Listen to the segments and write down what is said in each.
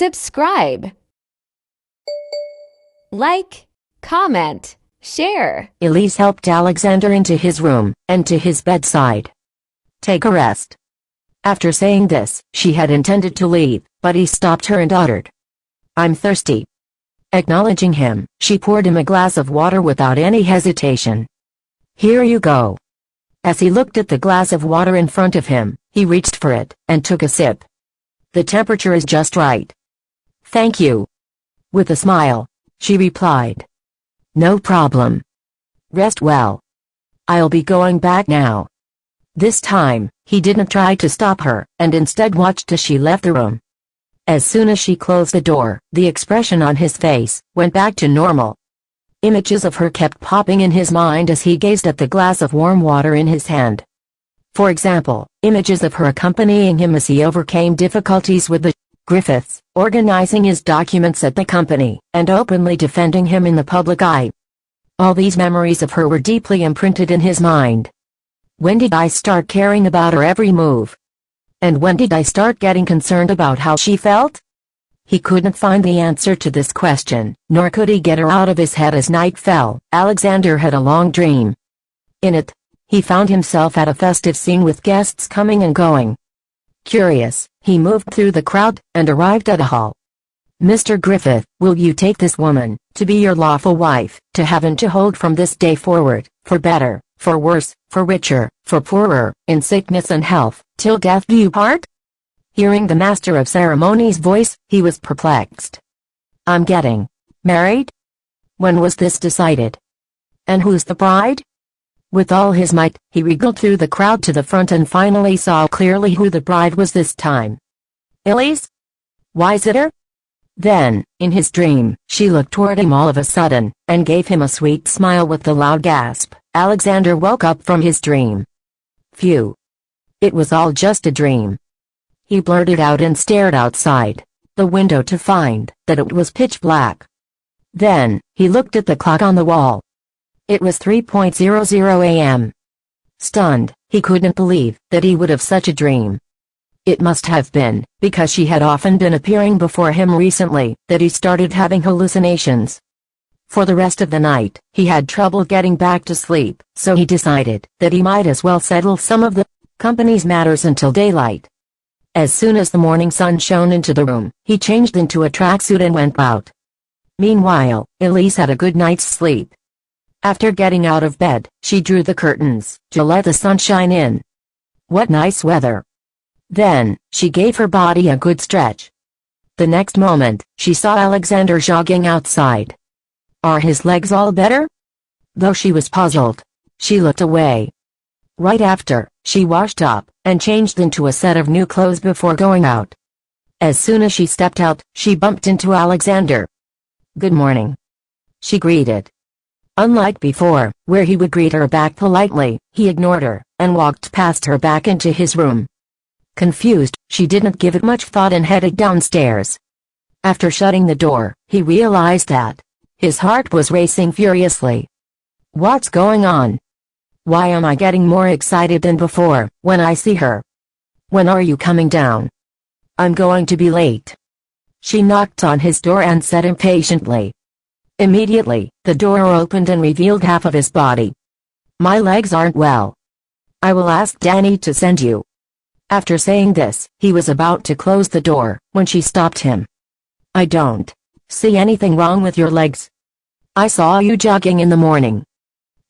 subscribe, like, comment, share. Elise helped Alexander into his room and to his bedside. Take a rest. After saying this, she had intended to leave, but he stopped her and uttered, I'm thirsty. Acknowledging him, she poured him a glass of water without any hesitation. Here you go. As he looked at the glass of water in front of him, he reached for it and took a sip. The temperature is just right. Thank you. With a smile, she replied. No problem. Rest well. I'll be going back now. This time, he didn't try to stop her, and instead watched as she left the room. As soon as she closed the door, the expression on his face went back to normal. Images of her kept popping in his mind as he gazed at the glass of warm water in his hand. For example, images of her accompanying him as he overcame difficulties with the Griffiths, organizing his documents at the company, and openly defending him in the public eye. All these memories of her were deeply imprinted in his mind. When did I start caring about her every move? And when did I start getting concerned about how she felt? He couldn't find the answer to this question, nor could he get her out of his head. As night fell, Alexander had a long dream. In it, he found himself at a festive scene with guests coming and going. Curious, he moved through the crowd, and arrived at a hall. Mr. Griffith, will you take this woman, to be your lawful wife, to have and to hold from this day forward, for better, for worse, for richer, for poorer, in sickness and health, till death do you part? Hearing the master of ceremonies' voice, he was perplexed. I'm getting married? When was this decided? And who's the bride? With all his might, he wriggled through the crowd to the front and finally saw clearly who the bride was this time. Elise? Wisiter? Then, in his dream, she looked toward him all of a sudden, and gave him a sweet smile. With a loud gasp, Alexander woke up from his dream. Phew! It was all just a dream. He blurted out and stared outside the window to find that it was pitch black. Then, he looked at the clock on the wall. It was 3:00 a.m. Stunned, he couldn't believe that he would have such a dream. It must have been because she had often been appearing before him recently that he started having hallucinations. For the rest of the night, he had trouble getting back to sleep, so he decided that he might as well settle some of the company's matters until daylight. As soon as the morning sun shone into the room, he changed into a tracksuit and went out. Meanwhile, Elise had a good night's sleep. After getting out of bed, she drew the curtains to let the sunshine in. What nice weather! Then, she gave her body a good stretch. The next moment, she saw Alexander jogging outside. Are his legs all better? Though she was puzzled, she looked away. Right after, she washed up, and changed into a set of new clothes before going out. As soon as she stepped out, she bumped into Alexander. Good morning, she greeted. Unlike before, where he would greet her back politely, he ignored her, and walked past her back into his room. Confused, she didn't give it much thought and headed downstairs. After shutting the door, he realized that his heart was racing furiously. What's going on? Why am I getting more excited than before when I see her? When are you coming down? I'm going to be late. She knocked on his door and said impatiently. Immediately, the door opened and revealed half of his body. My legs aren't well. I will ask Danny to send you. After saying this, he was about to close the door, when she stopped him. I don't see anything wrong with your legs. I saw you jogging in the morning.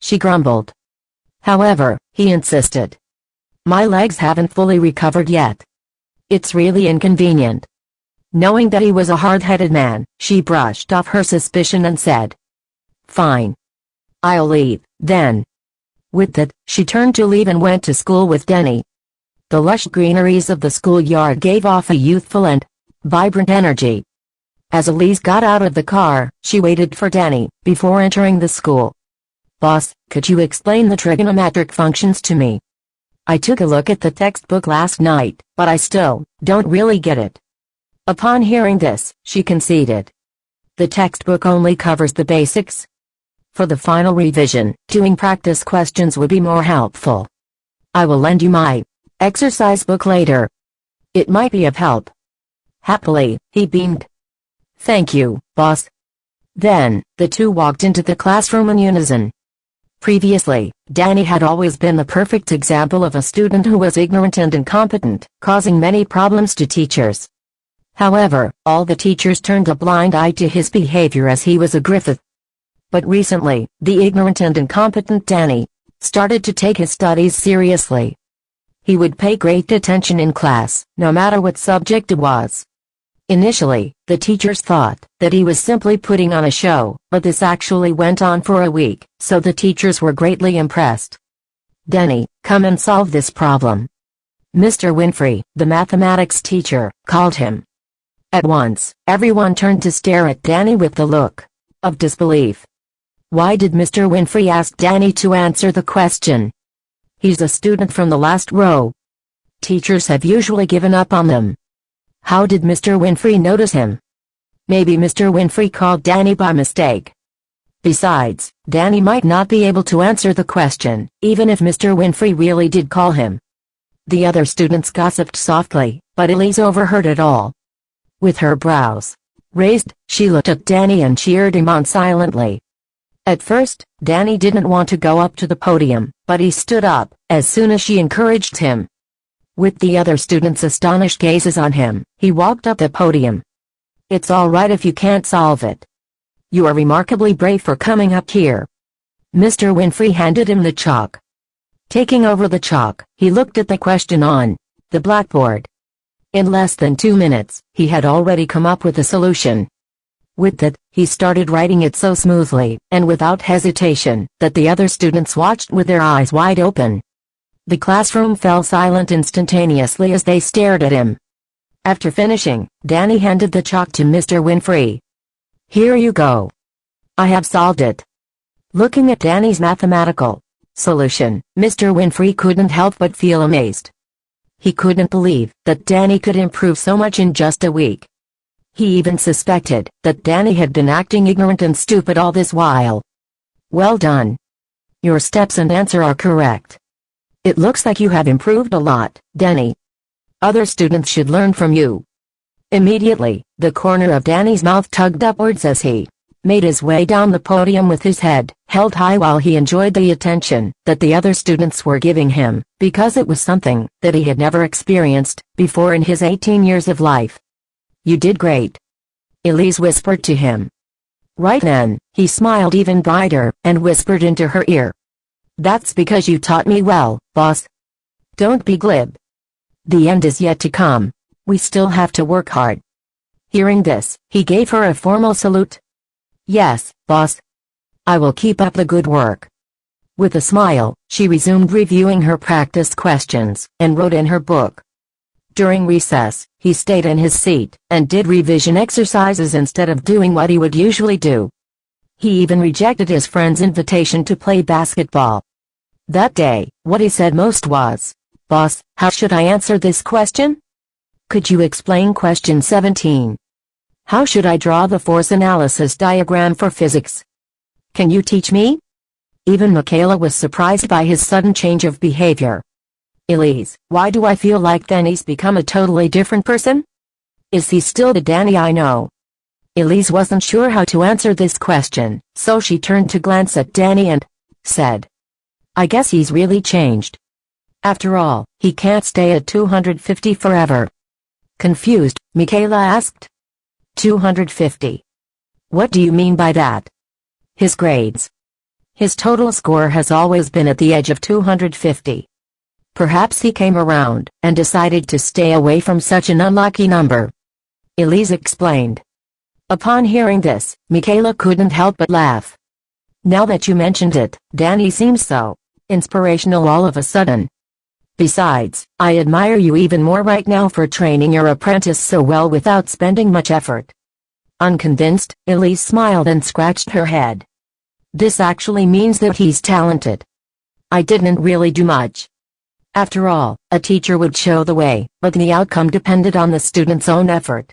She grumbled. However, he insisted. My legs haven't fully recovered yet. It's really inconvenient. Knowing that he was a hard-headed man, she brushed off her suspicion and said, Fine. I'll leave, then. With that, she turned to leave and went to school with Denny. The lush greeneries of the schoolyard gave off a youthful and vibrant energy. As Elise got out of the car, she waited for Danny before entering the school. Boss, could you explain the trigonometric functions to me? I took a look at the textbook last night, but I still don't really get it. Upon hearing this, she conceded. The textbook only covers the basics. For the final revision, doing practice questions would be more helpful. I will lend you my exercise book later. It might be of help. Happily, he beamed. "Thank you, boss." Then, the two walked into the classroom in unison. Previously, Danny had always been the perfect example of a student who was ignorant and incompetent, causing many problems to teachers. However, all the teachers turned a blind eye to his behavior as he was a Griffith. But recently, the ignorant and incompetent Danny started to take his studies seriously. He would pay great attention in class, no matter what subject it was. Initially, the teachers thought that he was simply putting on a show, but this actually went on for a week, so the teachers were greatly impressed. "Danny, come and solve this problem." Mr. Winfrey, the mathematics teacher, called him. At once, everyone turned to stare at Danny with the look of disbelief. Why did Mr. Winfrey ask Danny to answer the question? He's a student from the last row. Teachers have usually given up on them. How did Mr. Winfrey notice him? Maybe Mr. Winfrey called Danny by mistake. Besides, Danny might not be able to answer the question, even if Mr. Winfrey really did call him. The other students gossiped softly, but Elise overheard it all. With her brows raised, she looked at Danny and cheered him on silently. At first, Danny didn't want to go up to the podium, but he stood up as soon as she encouraged him. With the other students' astonished gazes on him, he walked up the podium. "It's all right if you can't solve it. You are remarkably brave for coming up here." Mr. Winfrey handed him the chalk. Taking over the chalk, he looked at the question on the blackboard. In less than 2 minutes, he had already come up with a solution. With that, he started writing it so smoothly, and without hesitation, that the other students watched with their eyes wide open. The classroom fell silent instantaneously as they stared at him. After finishing, Danny handed the chalk to Mr. Winfrey. "Here you go. I have solved it." Looking at Danny's mathematical solution, Mr. Winfrey couldn't help but feel amazed. He couldn't believe that Danny could improve so much in just a week. He even suspected that Danny had been acting ignorant and stupid all this while. "Well done. Your steps and answer are correct. It looks like you have improved a lot, Danny. Other students should learn from you." Immediately, the corner of Danny's mouth tugged upwards as he made his way down the podium with his head held high while he enjoyed the attention that the other students were giving him, because it was something that he had never experienced before in his 18 years of life. "You did great," Elise whispered to him. Right then, he smiled even brighter and whispered into her ear. "That's because you taught me well, boss. Don't be glib. The end is yet to come. We still have to work hard." Hearing this, he gave her a formal salute. "Yes, boss. I will keep up the good work." With a smile, she resumed reviewing her practice questions and wrote in her book. During recess, he stayed in his seat and did revision exercises instead of doing what he would usually do. He even rejected his friend's invitation to play basketball. That day, what he said most was, "Boss, how should I answer this question? Could you explain question 17? How should I draw the force analysis diagram for physics? Can you teach me?" Even Michaela was surprised by his sudden change of behavior. "Elise, why do I feel like Danny's become a totally different person? Is he still the Danny I know?" Elise wasn't sure how to answer this question, so she turned to glance at Danny and said, "I guess he's really changed. After all, he can't stay at 250 forever." Confused, Michaela asked. 250. What do you mean by that?" "His grades. His total score has always been at the edge of 250. Perhaps he came around and decided to stay away from such an unlucky number," Elise explained. Upon hearing this, Michaela couldn't help but laugh. "Now that you mentioned it, Danny seems so inspirational all of a sudden. Besides, I admire you even more right now for training your apprentice so well without spending much effort." Unconvinced, Elise smiled and scratched her head. "This actually means that he's talented. I didn't really do much. After all, a teacher would show the way, but the outcome depended on the student's own effort."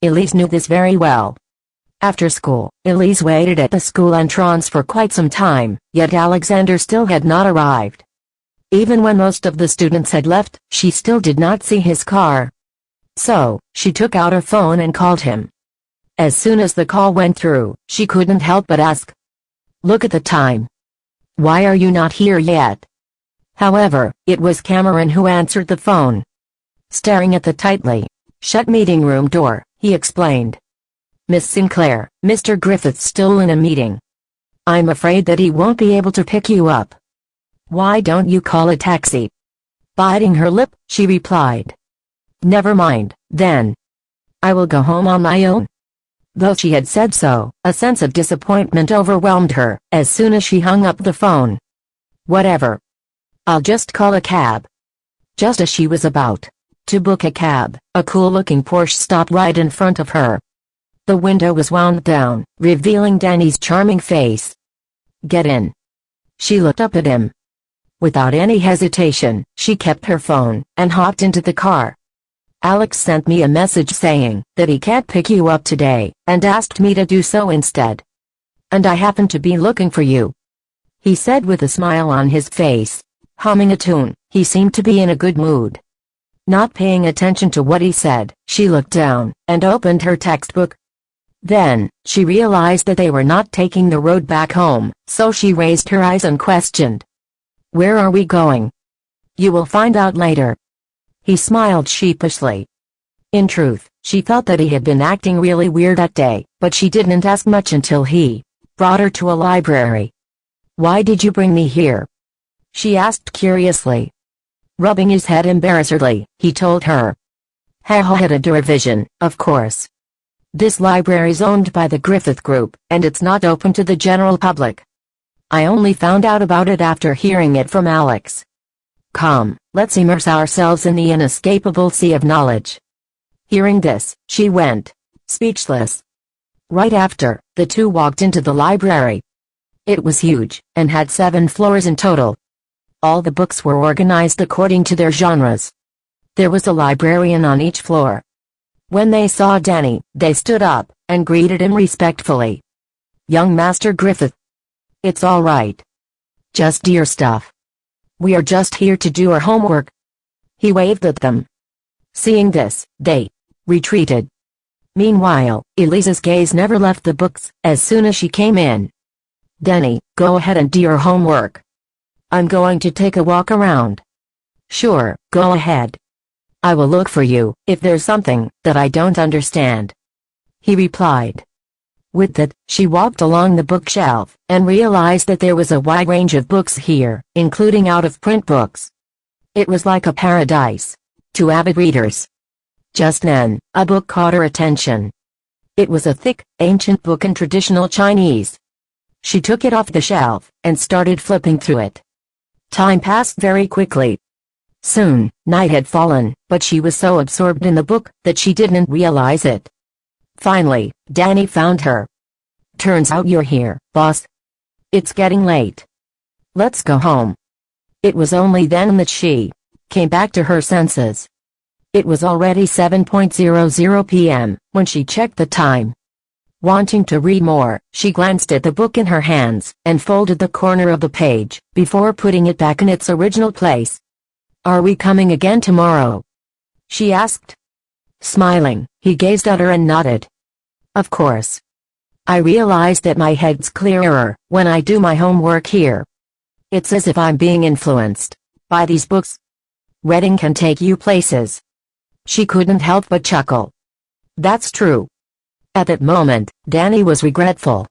Elise knew this very well. After school, Elise waited at the school entrance for quite some time, yet Alexander still had not arrived. Even when most of the students had left, she still did not see his car. So, she took out her phone and called him. As soon as the call went through, she couldn't help but ask, "Look at the time. Why are you not here yet?" However, it was Cameron who answered the phone. Staring at the tightly shut meeting room door, he explained, "Miss Sinclair, Mr. Griffith's still in a meeting. I'm afraid that he won't be able to pick you up. Why don't you call a taxi?" Biting her lip, she replied, "Never mind, then. I will go home on my own." Though she had said so, a sense of disappointment overwhelmed her as soon as she hung up the phone. "Whatever. I'll just call a cab." Just as she was about to book a cab, a cool-looking Porsche stopped right in front of her. The window was wound down, revealing Danny's charming face. "Get in." She looked up at him. Without any hesitation, she kept her phone and hopped into the car. "Alex sent me a message saying that he can't pick you up today, and asked me to do so instead. And I happen to be looking for you," he said with a smile on his face. Humming a tune, he seemed to be in a good mood. Not paying attention to what he said, she looked down and opened her textbook. Then, she realized that they were not taking the road back home, so she raised her eyes and questioned, "Where are we going?" "You will find out later." He smiled sheepishly. In truth, she thought that he had been acting really weird that day, but she didn't ask much until he brought her to a library. "Why did you bring me here?" she asked curiously. Rubbing his head embarrassedly, he told her. Had a division, of course. This library's owned by the Griffith Group, and it's not open to the general public. I only found out about it after hearing it from Alex. Come, let's immerse ourselves in the inescapable sea of knowledge. Hearing this, she went speechless. Right after, the two walked into the library. It was huge, and had 7 floors in total. All the books were organized according to their genres. There was a librarian on each floor. When they saw Danny, they stood up and greeted him respectfully. "Young Master Griffith." "It's all right. Just do your stuff. We are just here to do our homework." He waved at them. Seeing this, they retreated. Meanwhile, Elise's gaze never left the books as soon as she came in. "Danny, go ahead and do your homework. I'm going to take a walk around." "Sure, go ahead. I will look for you if there's something that I don't understand," he replied. With that, she walked along the bookshelf and realized that there was a wide range of books here, including out-of-print books. It was like a paradise to avid readers. Just then, a book caught her attention. It was a thick, ancient book in traditional Chinese. She took it off the shelf and started flipping through it. Time passed very quickly. Soon, night had fallen, but she was so absorbed in the book that she didn't realize it. Finally, Danny found her. "Turns out you're here, boss. It's getting late. Let's go home." It was only then that she came back to her senses. It was already 7:00 p.m. when she checked the time. Wanting to read more, she glanced at the book in her hands and folded the corner of the page before putting it back in its original place. "Are we coming again tomorrow?" she asked. Smiling, he gazed at her and nodded. "Of course. I realize that my head's clearer when I do my homework here. It's as if I'm being influenced by these books. Reading can take you places." She couldn't help but chuckle. That's true. At that moment, Danny was regretful.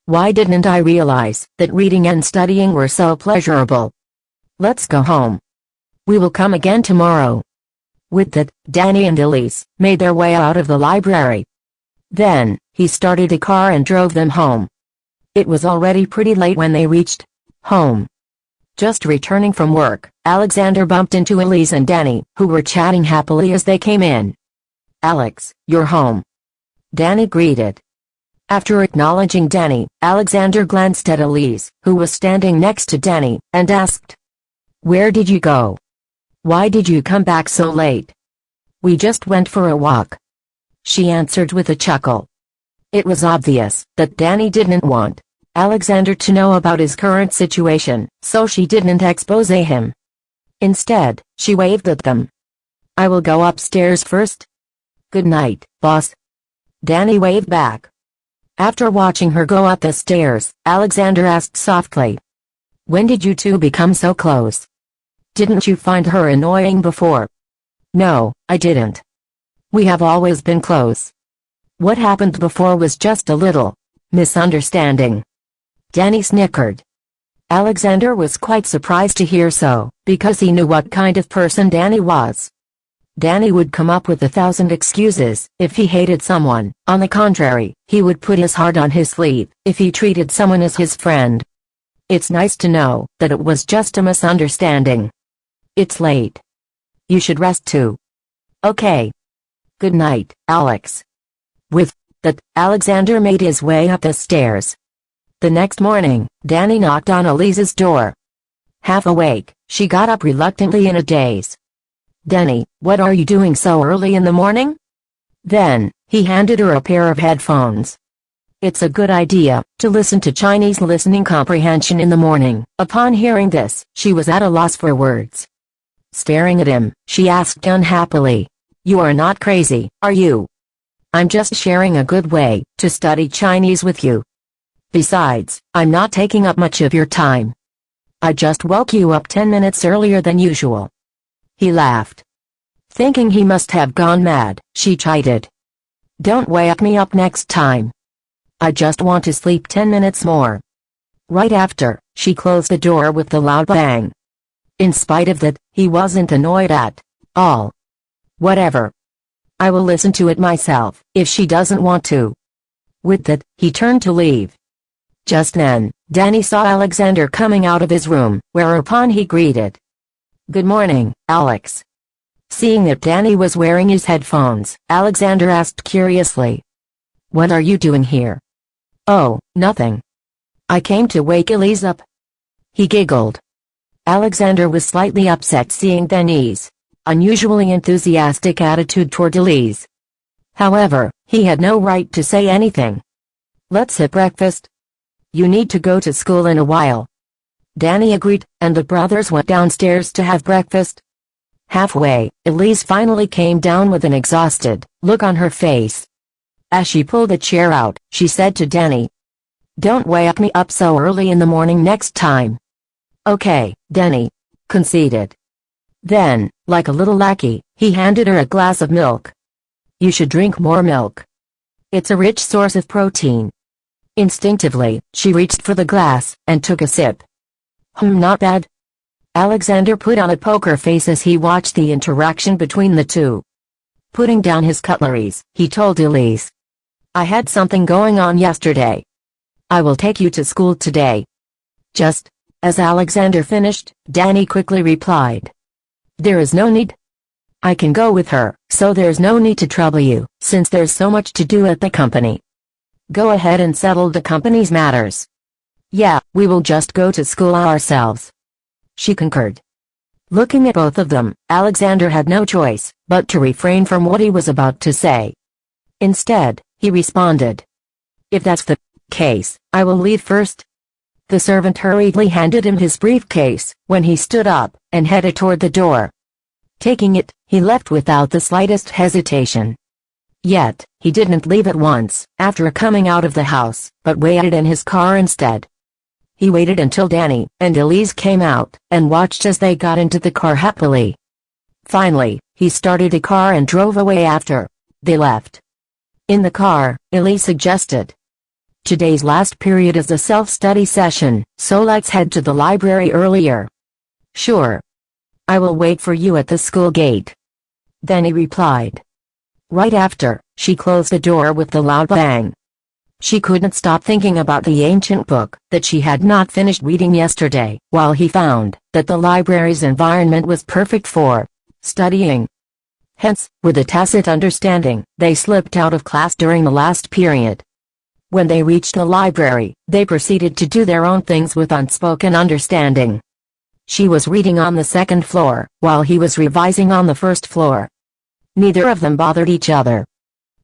Why didn't I realize that reading and studying were so pleasurable? Let's go home. We will come again tomorrow. With that, Danny and Elise made their way out of the library. Then, he started a car and drove them home. It was already pretty late when they reached home. Just returning from work, Alexander bumped into Elise and Danny, who were chatting happily as they came in. "Alex, you're home," Danny greeted. After acknowledging Danny, Alexander glanced at Elise, who was standing next to Danny, and asked, "Where did you go? Why did you come back so late?" "We just went for a walk," she answered with a chuckle. It was obvious that Danny didn't want Alexander to know about his current situation, so she didn't expose him. Instead, she waved at them. "I will go upstairs first. Good night, boss. Danny waved back. After watching her go up the stairs, Alexander asked softly, "When did you two become so close? Didn't you find her annoying before?" "No, I didn't. We have always been close. What happened before was just a little misunderstanding." Danny snickered. Alexander was quite surprised to hear so, because he knew what kind of person Danny was. Danny would come up with 1,000 excuses if he hated someone. On the contrary, he would put his heart on his sleeve if he treated someone as his friend. It's nice to know that it was just a misunderstanding. It's late. You should rest too. Okay. Good night, Alex. With that, Alexander made his way up the stairs. The next morning, Danny knocked on Elise's door. Half awake, she got up reluctantly in a daze. "Danny, what are you doing so early in the morning?" Then, he handed her a pair of headphones. It's a good idea to listen to Chinese listening comprehension in the morning. Upon hearing this, she was at a loss for words. Staring at him, she asked unhappily, "You are not crazy, are you? I'm just sharing a good way to study Chinese with you. Besides, I'm not taking up much of your time. I just woke you up 10 minutes earlier than usual." He laughed. Thinking he must have gone mad, she chided. "Don't wake me up next time. I just want to sleep 10 minutes more." Right after, she closed the door with a loud bang. In spite of that, he wasn't annoyed at all. "Whatever. I will listen to it myself, if she doesn't want to." With that, he turned to leave. Just then, Danny saw Alexander coming out of his room, whereupon he greeted, "Good morning, Alex." Seeing that Danny was wearing his headphones, Alexander asked curiously, "What are you doing here?" "Oh, nothing. I came to wake Elise up." He giggled. Alexander was slightly upset seeing Danny's unusually enthusiastic attitude toward Elise. However, he had no right to say anything. "Let's have breakfast. You need to go to school in a while." Danny agreed, and the brothers went downstairs to have breakfast. Halfway, Elise finally came down with an exhausted look on her face. As she pulled a chair out, she said to Danny, "Don't wake me up so early in the morning next time." "Okay," Danny conceded. Then, like a little lackey, he handed her a glass of milk. "You should drink more milk. It's a rich source of protein." Instinctively, she reached for the glass and took a sip. Not bad." Alexander put on a poker face as he watched the interaction between the two. Putting down his cutleries, he told Elise, "I had something going on yesterday. I will take you to school today." Just as Alexander finished, Danny quickly replied, "There is no need. I can go with her, so there's no need to trouble you, since there's so much to do at the company. Go ahead and settle the company's matters." "Yeah, we will just go to school ourselves," she concurred. Looking at both of them, Alexander had no choice but to refrain from what he was about to say. Instead, he responded, "If that's the case, I will leave first." The servant hurriedly handed him his briefcase when he stood up and headed toward the door. Taking it, he left without the slightest hesitation. Yet, he didn't leave at once, after coming out of the house, but waited in his car instead. He waited until Danny and Elise came out, and watched as they got into the car happily. Finally, he started the car and drove away after they left. In the car, Elise suggested, "Today's last period is a self-study session, so let's head to the library earlier." "Sure. I will wait for you at the school gate," Danny replied. Right after, she closed the door with a loud bang. She couldn't stop thinking about the ancient book that she had not finished reading yesterday, while he found that the library's environment was perfect for studying. Hence, with a tacit understanding, they slipped out of class during the last period. When they reached the library, they proceeded to do their own things with unspoken understanding. She was reading on the second floor, while he was revising on the first floor. Neither of them bothered each other.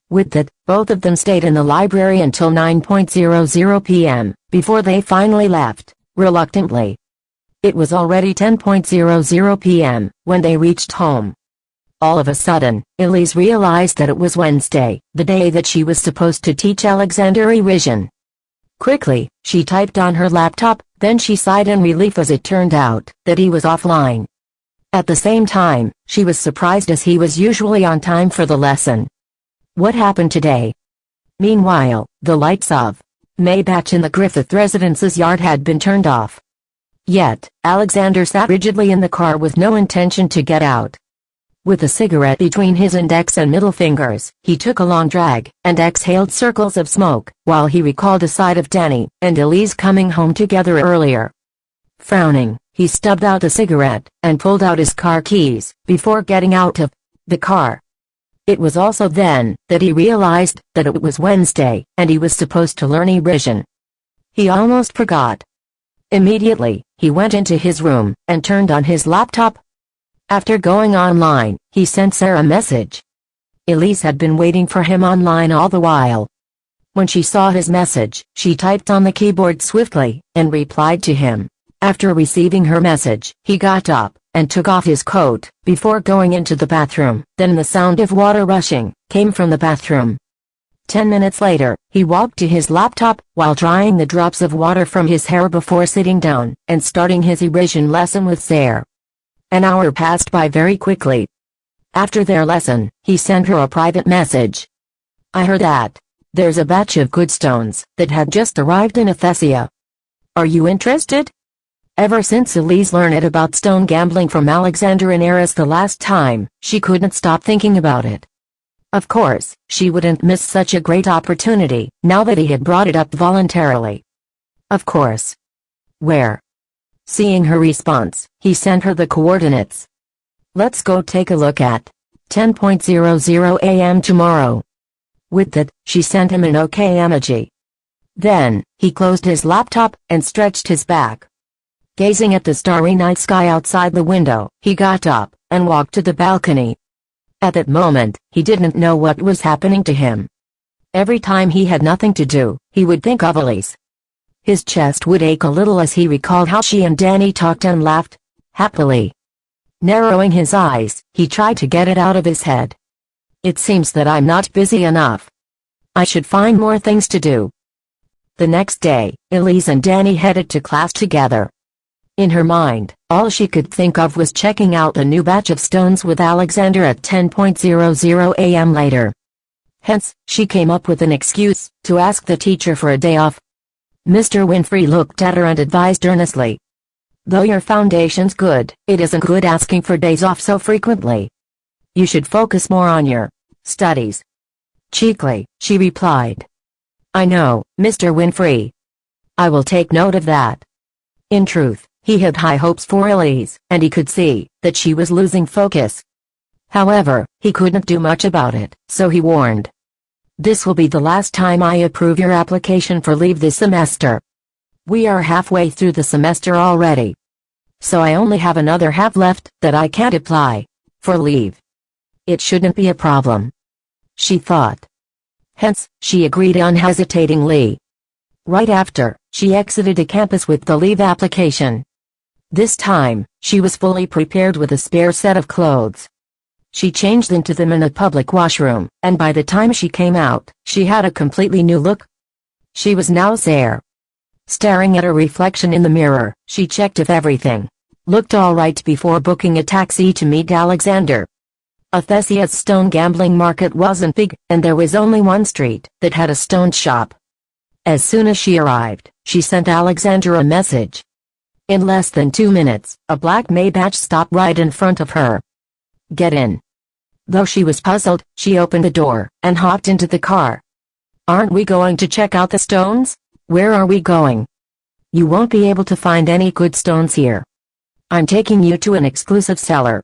With that, both of them stayed in the library until 9:00 p.m., before they finally left, reluctantly. It was already 10:00 p.m. when they reached home. All of a sudden, Elise realized that it was Wednesday, the day that she was supposed to teach Alexander revision. Quickly, she typed on her laptop, then she sighed in relief as it turned out that he was offline. At the same time, she was surprised as he was usually on time for the lesson. What happened today? Meanwhile, the lights of Maybach in the Griffith residence's yard had been turned off. Yet, Alexander sat rigidly in the car with no intention to get out. With a cigarette between his index and middle fingers, he took a long drag, and exhaled circles of smoke, while he recalled a sight of Danny and Elise coming home together earlier. Frowning, he stubbed out a cigarette, and pulled out his car keys, before getting out of the car. It was also then that he realized that it was Wednesday, and he was supposed to learn revision. He almost forgot. Immediately, he went into his room, and turned on his laptop. After going online, he sent Sarah a message. Elise had been waiting for him online all the while. When she saw his message, she typed on the keyboard swiftly, and replied to him. After receiving her message, he got up, and took off his coat, before going into the bathroom. Then the sound of water rushing came from the bathroom. 10 minutes later, he walked to his laptop, while drying the drops of water from his hair before sitting down, and starting his revision lesson with Sarah. An hour passed by very quickly. After their lesson, he sent her a private message. I heard that there's a batch of good stones that had just arrived in Athesia. Are you interested? Ever since Elise learned about stone gambling from Alexander and Eris the last time, she couldn't stop thinking about it. Of course, she wouldn't miss such a great opportunity, now that he had brought it up voluntarily. Of course. Where? Seeing her response, he sent her the coordinates. Let's go take a look at 10:00 a.m. tomorrow. With that, she sent him an OK emoji. Then, he closed his laptop, and stretched his back. Gazing at the starry night sky outside the window, he got up, and walked to the balcony. At that moment, he didn't know what was happening to him. Every time he had nothing to do, he would think of Elise. His chest would ache a little as he recalled how she and Danny talked and laughed happily. Narrowing his eyes, he tried to get it out of his head. It seems that I'm not busy enough. I should find more things to do. The next day, Elise and Danny headed to class together. In her mind, all she could think of was checking out a new batch of stones with Alexander at 10:00 a.m. later. Hence, she came up with an excuse to ask the teacher for a day off. Mr. Winfrey looked at her and advised earnestly. Though your foundation's good, it isn't good asking for days off so frequently. You should focus more on your studies. Cheekily, she replied. I know, Mr. Winfrey. I will take note of that. In truth, he had high hopes for Elise, and he could see that she was losing focus. However, he couldn't do much about it, so he warned. This will be the last time I approve your application for leave this semester. We are halfway through the semester already. So I only have another half left that I can't apply for leave. It shouldn't be a problem, she thought. Hence, she agreed unhesitatingly. Right after, she exited the campus with the leave application. This time, she was fully prepared with a spare set of clothes. She changed into them in a public washroom, and by the time she came out, she had a completely new look. She was now Sarah. Staring at her reflection in the mirror, she checked if everything looked all right before booking a taxi to meet Alexander. Athesia's stone gambling market wasn't big, and there was only one street that had a stone shop. As soon as she arrived, she sent Alexander a message. In less than 2 minutes, a black Maybach stopped right in front of her. Get in. Though she was puzzled, she opened the door, and hopped into the car. Aren't we going to check out the stones? Where are we going? You won't be able to find any good stones here. I'm taking you to an exclusive cellar.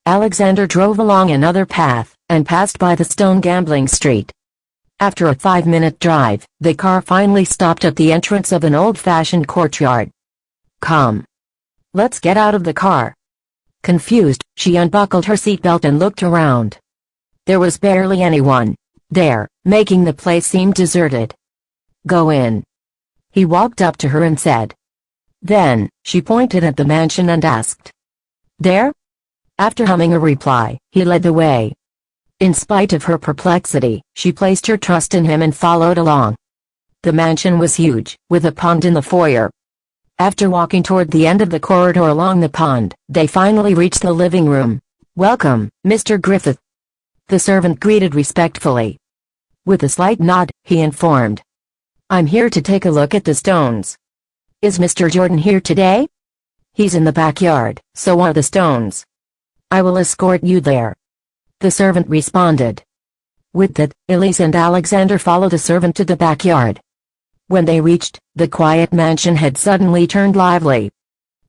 Alexander drove along another path, and passed by the stone gambling street. After a 5-minute drive, the car finally stopped at the entrance of an old-fashioned courtyard. Come. Let's get out of the car. Confused, she unbuckled her seatbelt and looked around. There was barely anyone there, making the place seem deserted. Go in. He walked up to her and said. Then, she pointed at the mansion and asked. There? After humming a reply, he led the way. In spite of her perplexity, she placed her trust in him and followed along. The mansion was huge, with a pond in the foyer. After walking toward the end of the corridor along the pond, they finally reached the living room. "Welcome, Mr. Griffith," the servant greeted respectfully. With a slight nod, he informed, "I'm here to take a look at the stones." "Is Mr. Jordan here today?" "He's in the backyard, so are the stones." "I will escort you there," the servant responded. With that, Elise and Alexander followed the servant to the backyard. When they reached, the quiet mansion had suddenly turned lively.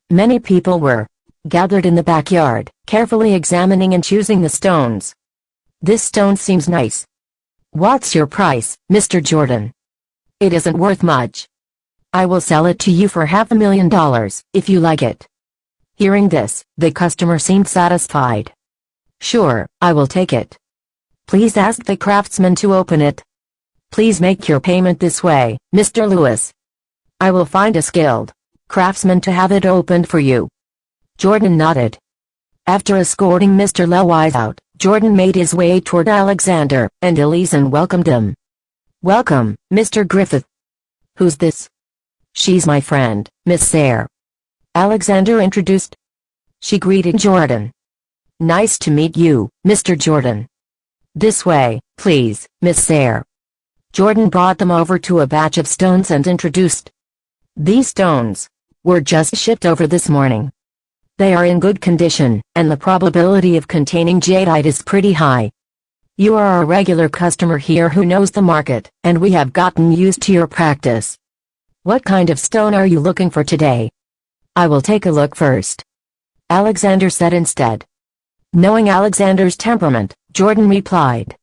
Many people were gathered in the backyard, carefully examining and choosing the stones. "This stone seems nice." "What's your price, Mr. Jordan?" "It isn't worth much. I will sell it to you for $500,000, if you like it." Hearing this, the customer seemed satisfied. "Sure, I will take it. Please ask the craftsman to open it." "Please make your payment this way, Mr. Lewis. I will find a skilled craftsman to have it opened for you." Jordan nodded. After escorting Mr. Lewis out, Jordan made his way toward Alexander and Elise and welcomed him. "Welcome, Mr. Griffith." "Who's this?" "She's my friend, Miss Sayre," Alexander introduced. She greeted Jordan. "Nice to meet you, Mr. Jordan. This way, please, Miss Sayre." Jordan brought them over to a batch of stones and introduced. "These stones were just shipped over this morning. They are in good condition, and the probability of containing jadeite is pretty high. You are a regular customer here who knows the market, and we have gotten used to your practice. What kind of stone are you looking for today?" "I will take a look first," Alexander said instead. Knowing Alexander's temperament, Jordan replied,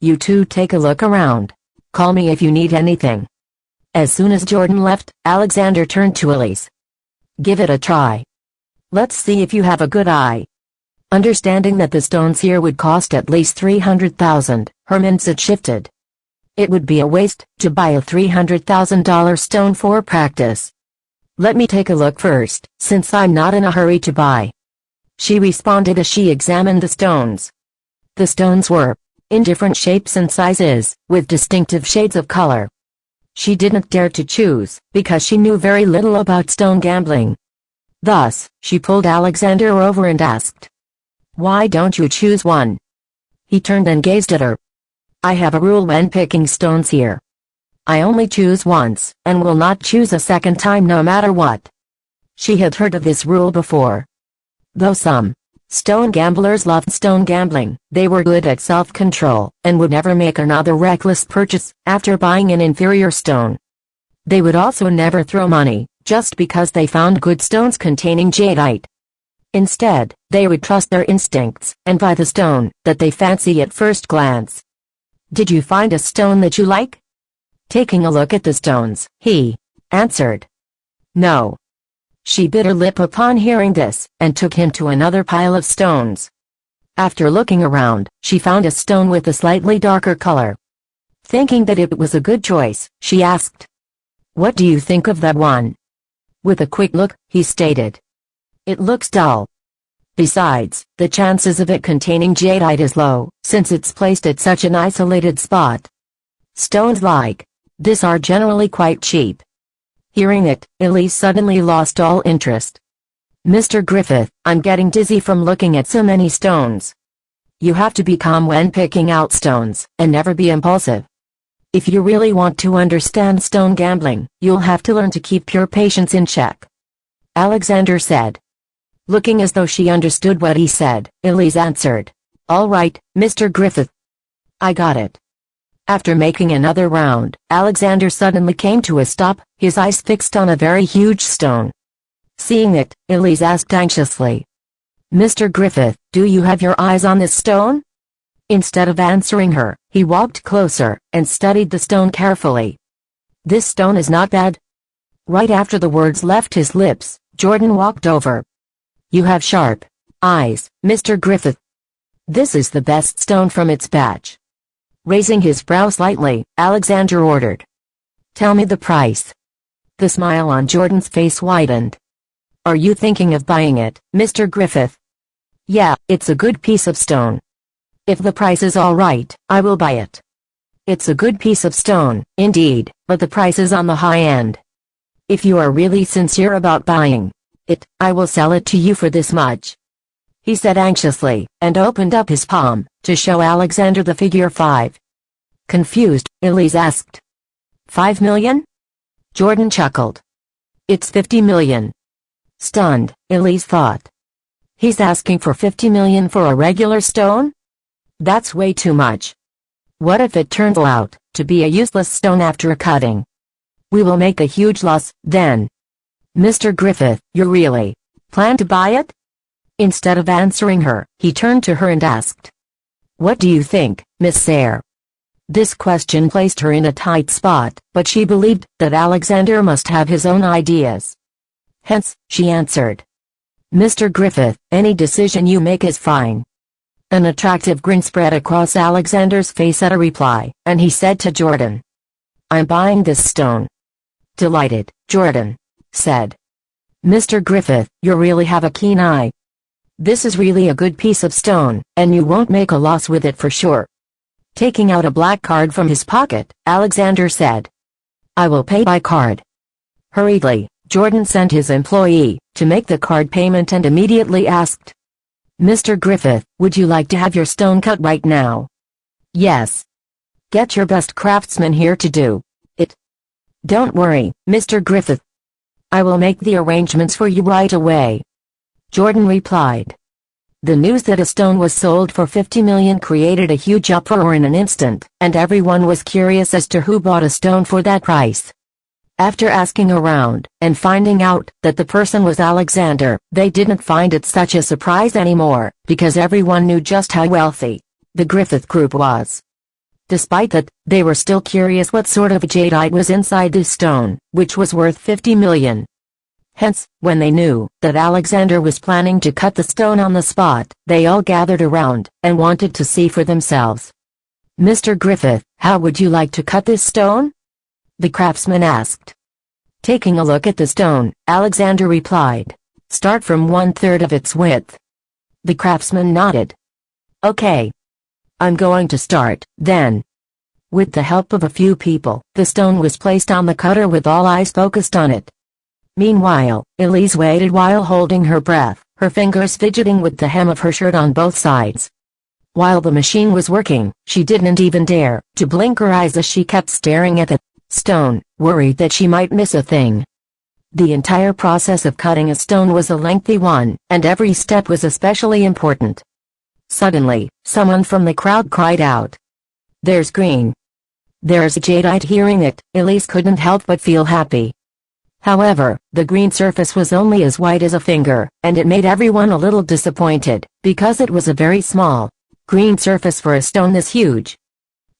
"You two take a look around. Call me if you need anything." As soon as Jordan left, Alexander turned to Elise. "Give it a try. Let's see if you have a good eye." Understanding that the stones here would cost at least $300,000, her mindset shifted. It would be a waste to buy a $300,000 stone for practice. "Let me take a look first, since I'm not in a hurry to buy," she responded as she examined the stones. The stones were in different shapes and sizes, with distinctive shades of color. She didn't dare to choose, because she knew very little about stone gambling. Thus, she pulled Alexander over and asked, "Why don't you choose one?" He turned and gazed at her. "I have a rule when picking stones here. I only choose once, and will not choose a second time no matter what." She had heard of this rule before. Though some stone gamblers loved stone gambling, they were good at self-control, and would never make another reckless purchase after buying an inferior stone. They would also never throw money, just because they found good stones containing jadeite. Instead, they would trust their instincts, and buy the stone that they fancy at first glance. "Did you find a stone that you like?" Taking a look at the stones, he answered. "No." She bit her lip upon hearing this, and took him to another pile of stones. After looking around, she found a stone with a slightly darker color. Thinking that it was a good choice, she asked, "What do you think of that one?" With a quick look, he stated, "It looks dull. Besides, the chances of it containing jadeite is low, since it's placed at such an isolated spot. Stones like this are generally quite cheap." Hearing it, Elise suddenly lost all interest. "Mr. Griffith, I'm getting dizzy from looking at so many stones. You have to be calm when picking out stones, and never be impulsive. If you really want to understand stone gambling, you'll have to learn to keep your patience in check," Alexander said. Looking as though she understood what he said, Elise answered, "All right, Mr. Griffith. I got it." After making another round, Alexander suddenly came to a stop, his eyes fixed on a very huge stone. Seeing it, Elise asked anxiously, "Mr. Griffith, do you have your eyes on this stone?" Instead of answering her, he walked closer and studied the stone carefully. "This stone is not bad." Right after the words left his lips, Jordan walked over. "You have sharp eyes, Mr. Griffith. This is the best stone from its batch." Raising his brow slightly, Alexander ordered, "Tell me the price." The smile on Jordan's face widened. "Are you thinking of buying it, Mr. Griffith?" Yeah, it's a good piece of stone. If the price is all right, I will buy it. It's a good piece of stone, indeed, but the price is on the high end. If you are really sincere about buying it, I will sell it to you for this much," he said anxiously, and opened up his palm to show Alexander the figure 5. Confused, Elise asked, "5 million?" Jordan chuckled. "It's 50 million. Stunned, Elise thought. He's asking for 50 million for a regular stone? That's way too much. What if it turns out to be a useless stone after a cutting? We will make a huge loss, then. Mr. Griffith, you really plan to buy it?" Instead of answering her, he turned to her and asked, "What do you think, Miss Sayre?" This question placed her in a tight spot, but she believed that Alexander must have his own ideas. Hence, she answered, "Mr. Griffith, any decision you make is fine." An attractive grin spread across Alexander's face at a reply, and he said to Jordan, "I'm buying this stone." "Delighted," Jordan said. "Mr. Griffith, you really have a keen eye. This is really a good piece of stone, and you won't make a loss with it for sure." Taking out a black card from his pocket, Alexander said, "I will pay by card." Hurriedly, Jordan sent his employee to make the card payment and immediately asked, "Mr. Griffith, would you like to have your stone cut right now?" "Yes." "Get your best craftsman here to do it." "Don't worry, Mr. Griffith. I will make the arrangements for you right away," Jordan replied. The news that a stone was sold for 50 million created a huge uproar in an instant, and everyone was curious as to who bought a stone for that price. After asking around, and finding out that the person was Alexander, they didn't find it such a surprise anymore, because everyone knew just how wealthy the Griffith Group was. Despite that, they were still curious what sort of jadeite was inside this stone, which was worth 50 million. Hence, when they knew that Alexander was planning to cut the stone on the spot, they all gathered around, and wanted to see for themselves. "Mr. Griffith, how would you like to cut this stone?" the craftsman asked. Taking a look at the stone, Alexander replied, "Start from 1/3 of its width." The craftsman nodded. "Okay. I'm going to start, then." With the help of a few people, the stone was placed on the cutter with all eyes focused on it. Meanwhile, Elise waited while holding her breath, her fingers fidgeting with the hem of her shirt on both sides. While the machine was working, she didn't even dare to blink her eyes as she kept staring at the stone, worried that she might miss a thing. The entire process of cutting a stone was a lengthy one, and every step was especially important. Suddenly, someone from the crowd cried out, "There's green! There's jadeite!" Hearing it, Elise couldn't help but feel happy. However, the green surface was only as white as a finger, and it made everyone a little disappointed, because it was a very small green surface for a stone this huge.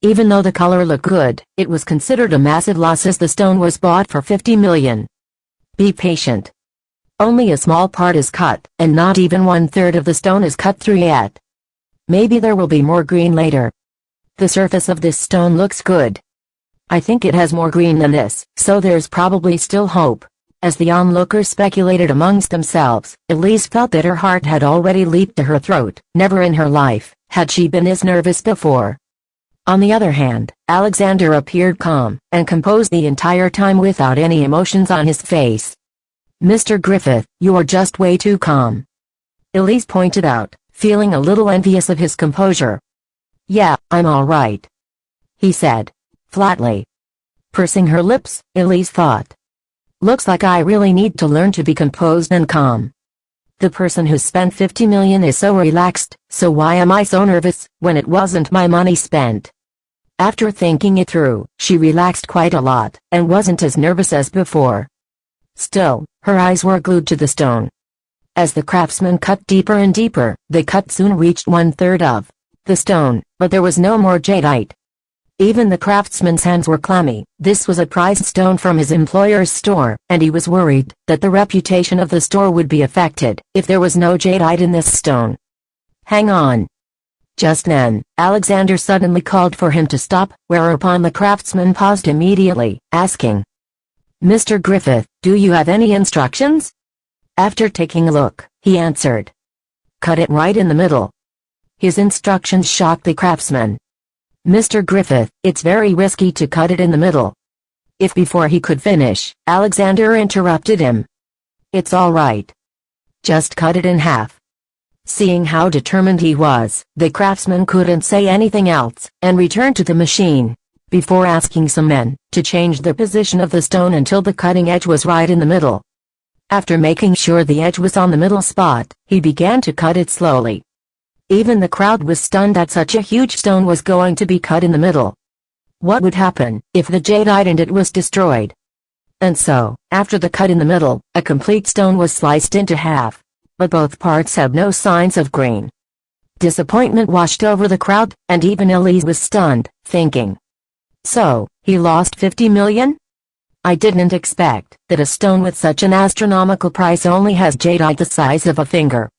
Even though the color looked good, it was considered a massive loss as the stone was bought for 50 million. Be patient. Only a small part is cut, and not even 1/3 of the stone is cut through yet. Maybe there will be more green later. The surface of this stone looks good. I think it has more green than this, so there's probably still hope. As the onlookers speculated amongst themselves, Elise felt that her heart had already leaped to her throat. Never in her life had she been as nervous before. On the other hand, Alexander appeared calm and composed the entire time without any emotions on his face. "Mr. Griffith, you are just way too calm," Elise pointed out, feeling a little envious of his composure. "Yeah, I'm all right," he said, flatly. Pursing her lips, Elise thought, "Looks like I really need to learn to be composed and calm. The person who spent 50 million is so relaxed, so why am I so nervous when it wasn't my money spent?" After thinking it through, she relaxed quite a lot, and wasn't as nervous as before. Still, her eyes were glued to the stone. As the craftsman cut deeper and deeper, the cut soon reached 1/3 of the stone, but there was no more jadeite. Even the craftsman's hands were clammy. This was a prized stone from his employer's store, and he was worried that the reputation of the store would be affected if there was no jadeite in this stone. "Hang on." Just then, Alexander suddenly called for him to stop, whereupon the craftsman paused immediately, asking, "Mr. Griffith, do you have any instructions?" After taking a look, he answered, cut it right in the middle. His instructions shocked the craftsman. Mr. Griffith, it's very risky to cut it in the middle. If before he could finish, Alexander interrupted him. It's all right. Just cut it in half. Seeing how determined he was, the craftsman couldn't say anything else, and returned to the machine, before asking some men to change the position of the stone until the cutting edge was right in the middle. After making sure the edge was on the middle spot, he began to cut it slowly. Even the crowd was stunned that such a huge stone was going to be cut in the middle. What would happen if the jadeite in it was destroyed? And so, after the cut in the middle, a complete stone was sliced into half. But both parts had no signs of grain. Disappointment washed over the crowd, and even Elise was stunned, thinking, so, he lost 50 million? I didn't expect that a stone with such an astronomical price only has jadeite the size of a finger.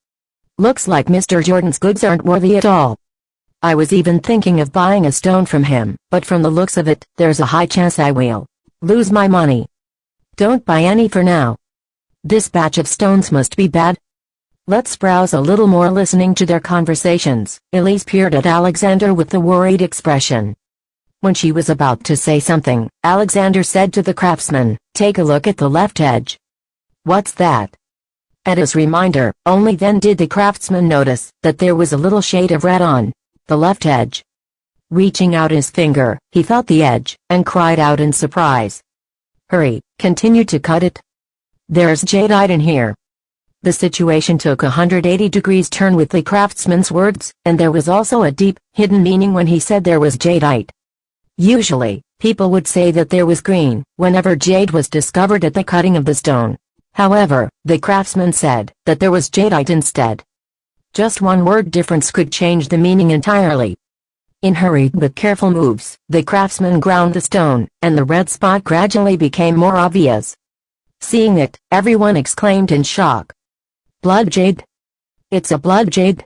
Looks like Mr. Jordan's goods aren't worthy at all. I was even thinking of buying a stone from him, but from the looks of it, there's a high chance I will lose my money. Don't buy any for now. This batch of stones must be bad. Let's browse a little more. Listening to their conversations, Elise peered at Alexander with a worried expression. When she was about to say something, Alexander said to the craftsman, take a look at the left edge. What's that? At his reminder, only then did the craftsman notice that there was a little shade of red on the left edge. Reaching out his finger, he felt the edge, and cried out in surprise. Hurry, continue to cut it. There's jadeite in here. The situation took a 180-degree turn with the craftsman's words, and there was also a deep, hidden meaning when he said there was jadeite. Usually, people would say that there was green whenever jade was discovered at the cutting of the stone. However, the craftsman said that there was jadeite instead. Just one word difference could change the meaning entirely. In hurried but careful moves, the craftsman ground the stone, and the red spot gradually became more obvious. Seeing it, everyone exclaimed in shock. Blood jade? It's a blood jade?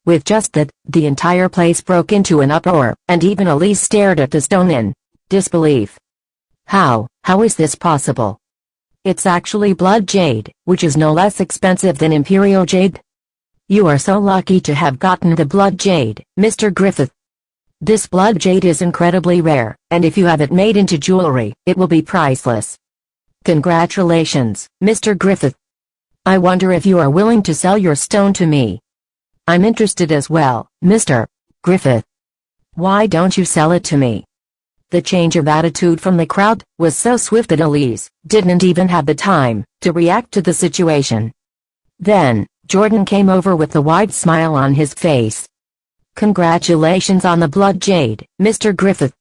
With just that, the entire place broke into an uproar, and even Elise stared at the stone in disbelief. How is this possible? It's actually blood jade, which is no less expensive than imperial jade. You are so lucky to have gotten the blood jade, Mr. Griffith. This blood jade is incredibly rare, and if you have it made into jewelry, it will be priceless. Congratulations, Mr. Griffith. I wonder if you are willing to sell your stone to me. I'm interested as well, Mr. Griffith. Why don't you sell it to me? The change of attitude from the crowd was so swift that Elise didn't even have the time to react to the situation. Then, Jordan came over with a wide smile on his face. Congratulations on the blood jade, Mr. Griffith.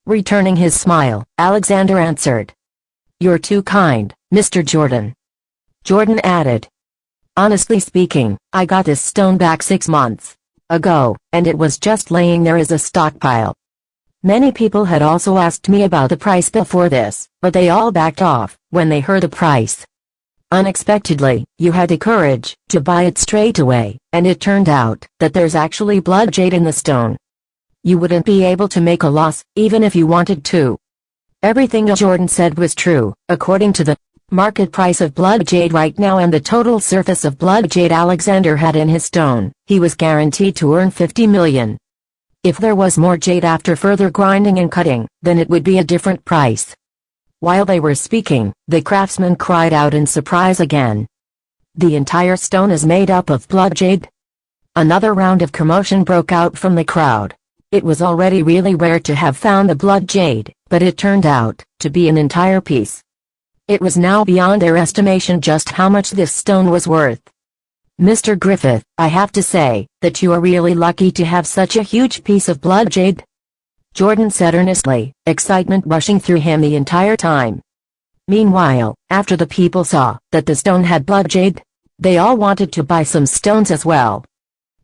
Returning his smile, Alexander answered. You're too kind, Mr. Jordan. Jordan added. Honestly speaking, I got this stone back 6 months ago, and it was just laying there as a stockpile. Many people had also asked me about the price before this, but they all backed off when they heard the price. Unexpectedly, you had the courage to buy it straight away, and it turned out that there's actually blood jade in the stone. You wouldn't be able to make a loss, even if you wanted to. Everything Jordan said was true, according to the market price of blood jade right now and the total surface of blood jade Alexander had in his stone. He was guaranteed to earn 50 million. If there was more jade after further grinding and cutting, then it would be a different price. While they were speaking, the craftsman cried out in surprise again. The entire stone is made up of blood jade? Another round of commotion broke out from the crowd. It was already really rare to have found the blood jade, but it turned out to be an entire piece. It was now beyond their estimation just how much this stone was worth. Mr. Griffith, I have to say that you are really lucky to have such a huge piece of blood jade, Jordan said earnestly, excitement rushing through him the entire time. Meanwhile, after the people saw that the stone had blood jade, they all wanted to buy some stones as well.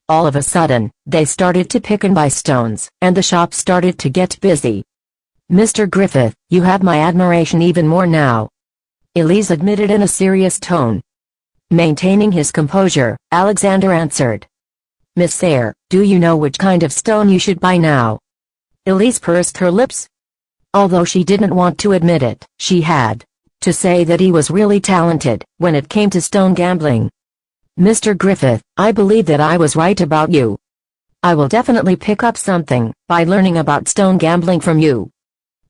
All of a sudden, they started to pick and buy stones, and the shop started to get busy. Mr. Griffith, you have my admiration even more now, Elise admitted in a serious tone. Maintaining his composure, Alexander answered. Miss Sayre, do you know which kind of stone you should buy now? Elise pursed her lips. Although she didn't want to admit it, she had to say that he was really talented when it came to stone gambling. Mr. Griffith, I believe that I was right about you. I will definitely pick up something by learning about stone gambling from you.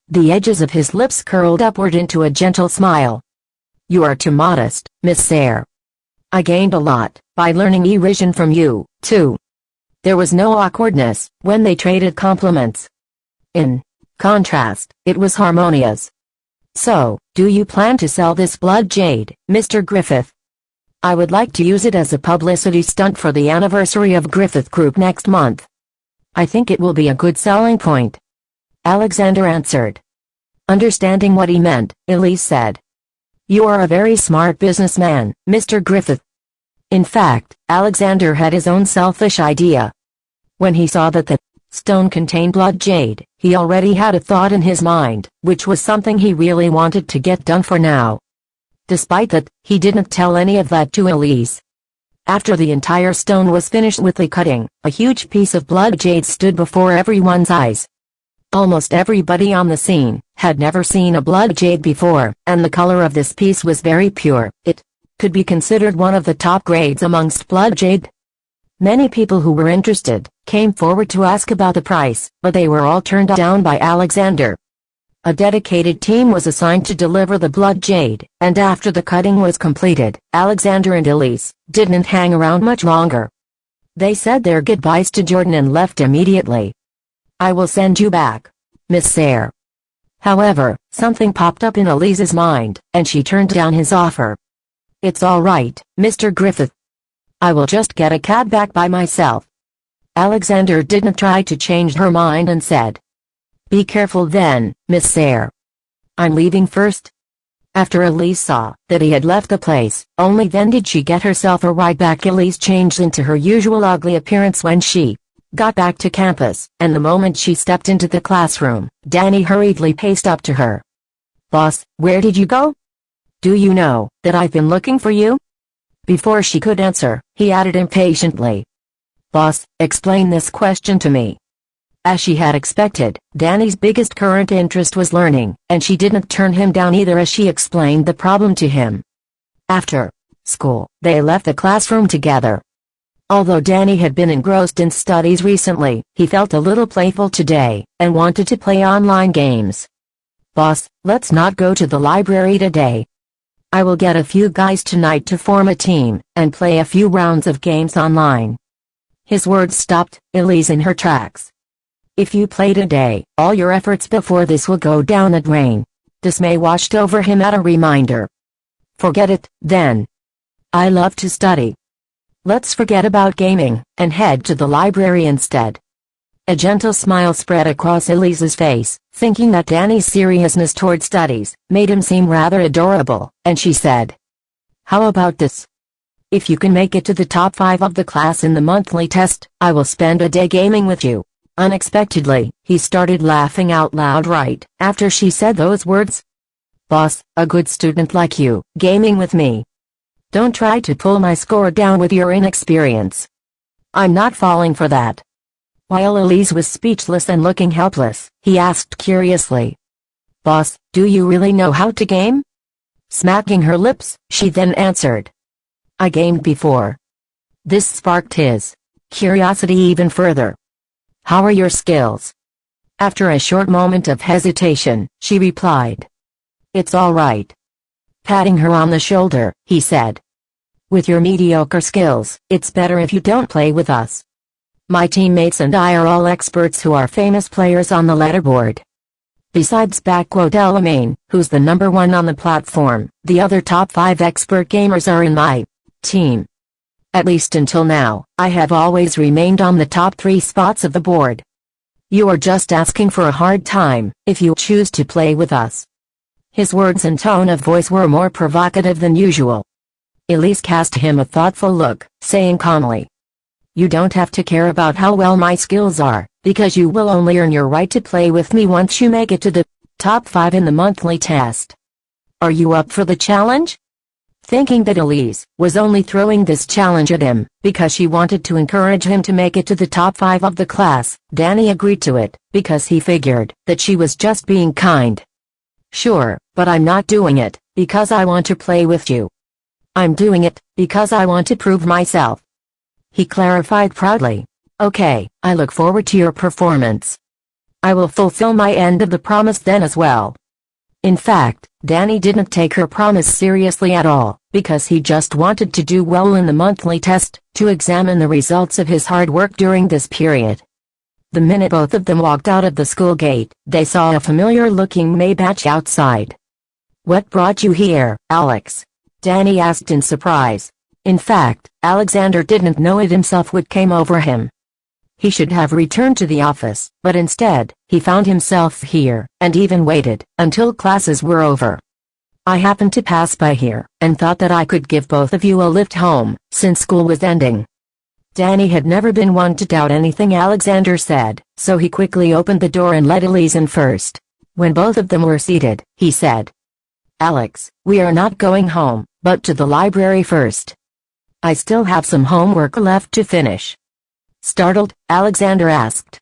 The edges of his lips curled upward into a gentle smile. You are too modest, Miss Sayre. I gained a lot by learning erosion from you, too. There was no awkwardness when they traded compliments. In contrast, it was harmonious. So, do you plan to sell this blood jade, Mr. Griffith? I would like to use it as a publicity stunt for the anniversary of Griffith Group next month. I think it will be a good selling point. Alexander answered. Understanding what he meant, Elise said. You are a very smart businessman, Mr. Griffith. In fact, Alexander had his own selfish idea. When he saw that the stone contained blood jade, he already had a thought in his mind, which was something he really wanted to get done for now. Despite that, he didn't tell any of that to Elise. After the entire stone was finished with the cutting, a huge piece of blood jade stood before everyone's eyes. Almost everybody on the scene had never seen a blood jade before, and the color of this piece was very pure. It could be considered one of the top grades amongst blood jade. Many people who were interested came forward to ask about the price, but they were all turned down by Alexander. A dedicated team was assigned to deliver the blood jade, and after the cutting was completed, Alexander and Elise didn't hang around much longer. They said their goodbyes to Jordan and left immediately. I will send you back, Miss Sayre. However, something popped up in Elise's mind, and she turned down his offer. It's all right, Mr. Griffith. I will just get a cab back by myself. Alexander didn't try to change her mind and said, Be careful then, Miss Sayre. I'm leaving first. After Elise saw that he had left the place, only then did she get herself a ride back. Elise changed into her usual ugly appearance when she got back to campus, and the moment she stepped into the classroom, Danny hurriedly paced up to her. Boss, where did you go? Do you know that I've been looking for you? Before she could answer, he added impatiently. Boss, explain this question to me. As she had expected, Danny's biggest current interest was learning, and she didn't turn him down either as she explained the problem to him. After school, they left the classroom together. Although Danny had been engrossed in studies recently, he felt a little playful today, and wanted to play online games. Boss, let's not go to the library today. I will get a few guys tonight to form a team, and play a few rounds of games online. His words stopped Elise in her tracks. If you play today, all your efforts before this will go down the drain. Dismay washed over him at a reminder. Forget it, then. I love to study. Let's forget about gaming, and head to the library instead. A gentle smile spread across Elise's face, thinking that Danny's seriousness toward studies made him seem rather adorable, and she said, How about this? If you can make it to the top 5 of the class in the monthly test, I will spend a day gaming with you. Unexpectedly, he started laughing out loud right after she said those words. Boss, a good student like you, gaming with me. Don't try to pull my score down with your inexperience. I'm not falling for that. While Elise was speechless and looking helpless, he asked curiously. Boss, do you really know how to game? Smacking her lips, she then answered. I gamed before. This sparked his curiosity even further. How are your skills? After a short moment of hesitation, she replied. It's all right. Patting her on the shoulder, he said. With your mediocre skills, it's better if you don't play with us. My teammates and I are all experts who are famous players on the leaderboard. Besides Delamain, who's the number 1 on the platform, the other top 5 expert gamers are in my team. At least until now, I have always remained on the top 3 spots of the board. You are just asking for a hard time, if you choose to play with us. His words and tone of voice were more provocative than usual. Elise cast him a thoughtful look, saying calmly, You don't have to care about how well my skills are, because you will only earn your right to play with me once you make it to the top 5 in the monthly test. Are you up for the challenge? Thinking that Elise was only throwing this challenge at him because she wanted to encourage him to make it to the top 5 of the class, Danny agreed to it because he figured that she was just being kind. Sure, but I'm not doing it because I want to play with you. I'm doing it because I want to prove myself," he clarified proudly. "Okay, I look forward to your performance. I will fulfill my end of the promise then as well." In fact, Danny didn't take her promise seriously at all, because he just wanted to do well in the monthly test, to examine the results of his hard work during this period. The minute both of them walked out of the school gate, they saw a familiar-looking Maybach outside. "What brought you here, Alex?" Danny asked in surprise. In fact, Alexander didn't know it himself what came over him. He should have returned to the office, but instead, he found himself here, and even waited until classes were over. "I happened to pass by here, and thought that I could give both of you a lift home, since school was ending." Danny had never been one to doubt anything Alexander said, so he quickly opened the door and let Elise in first. When both of them were seated, he said, "Alex, we are not going home, but to the library first. I still have some homework left to finish." Startled, Alexander asked,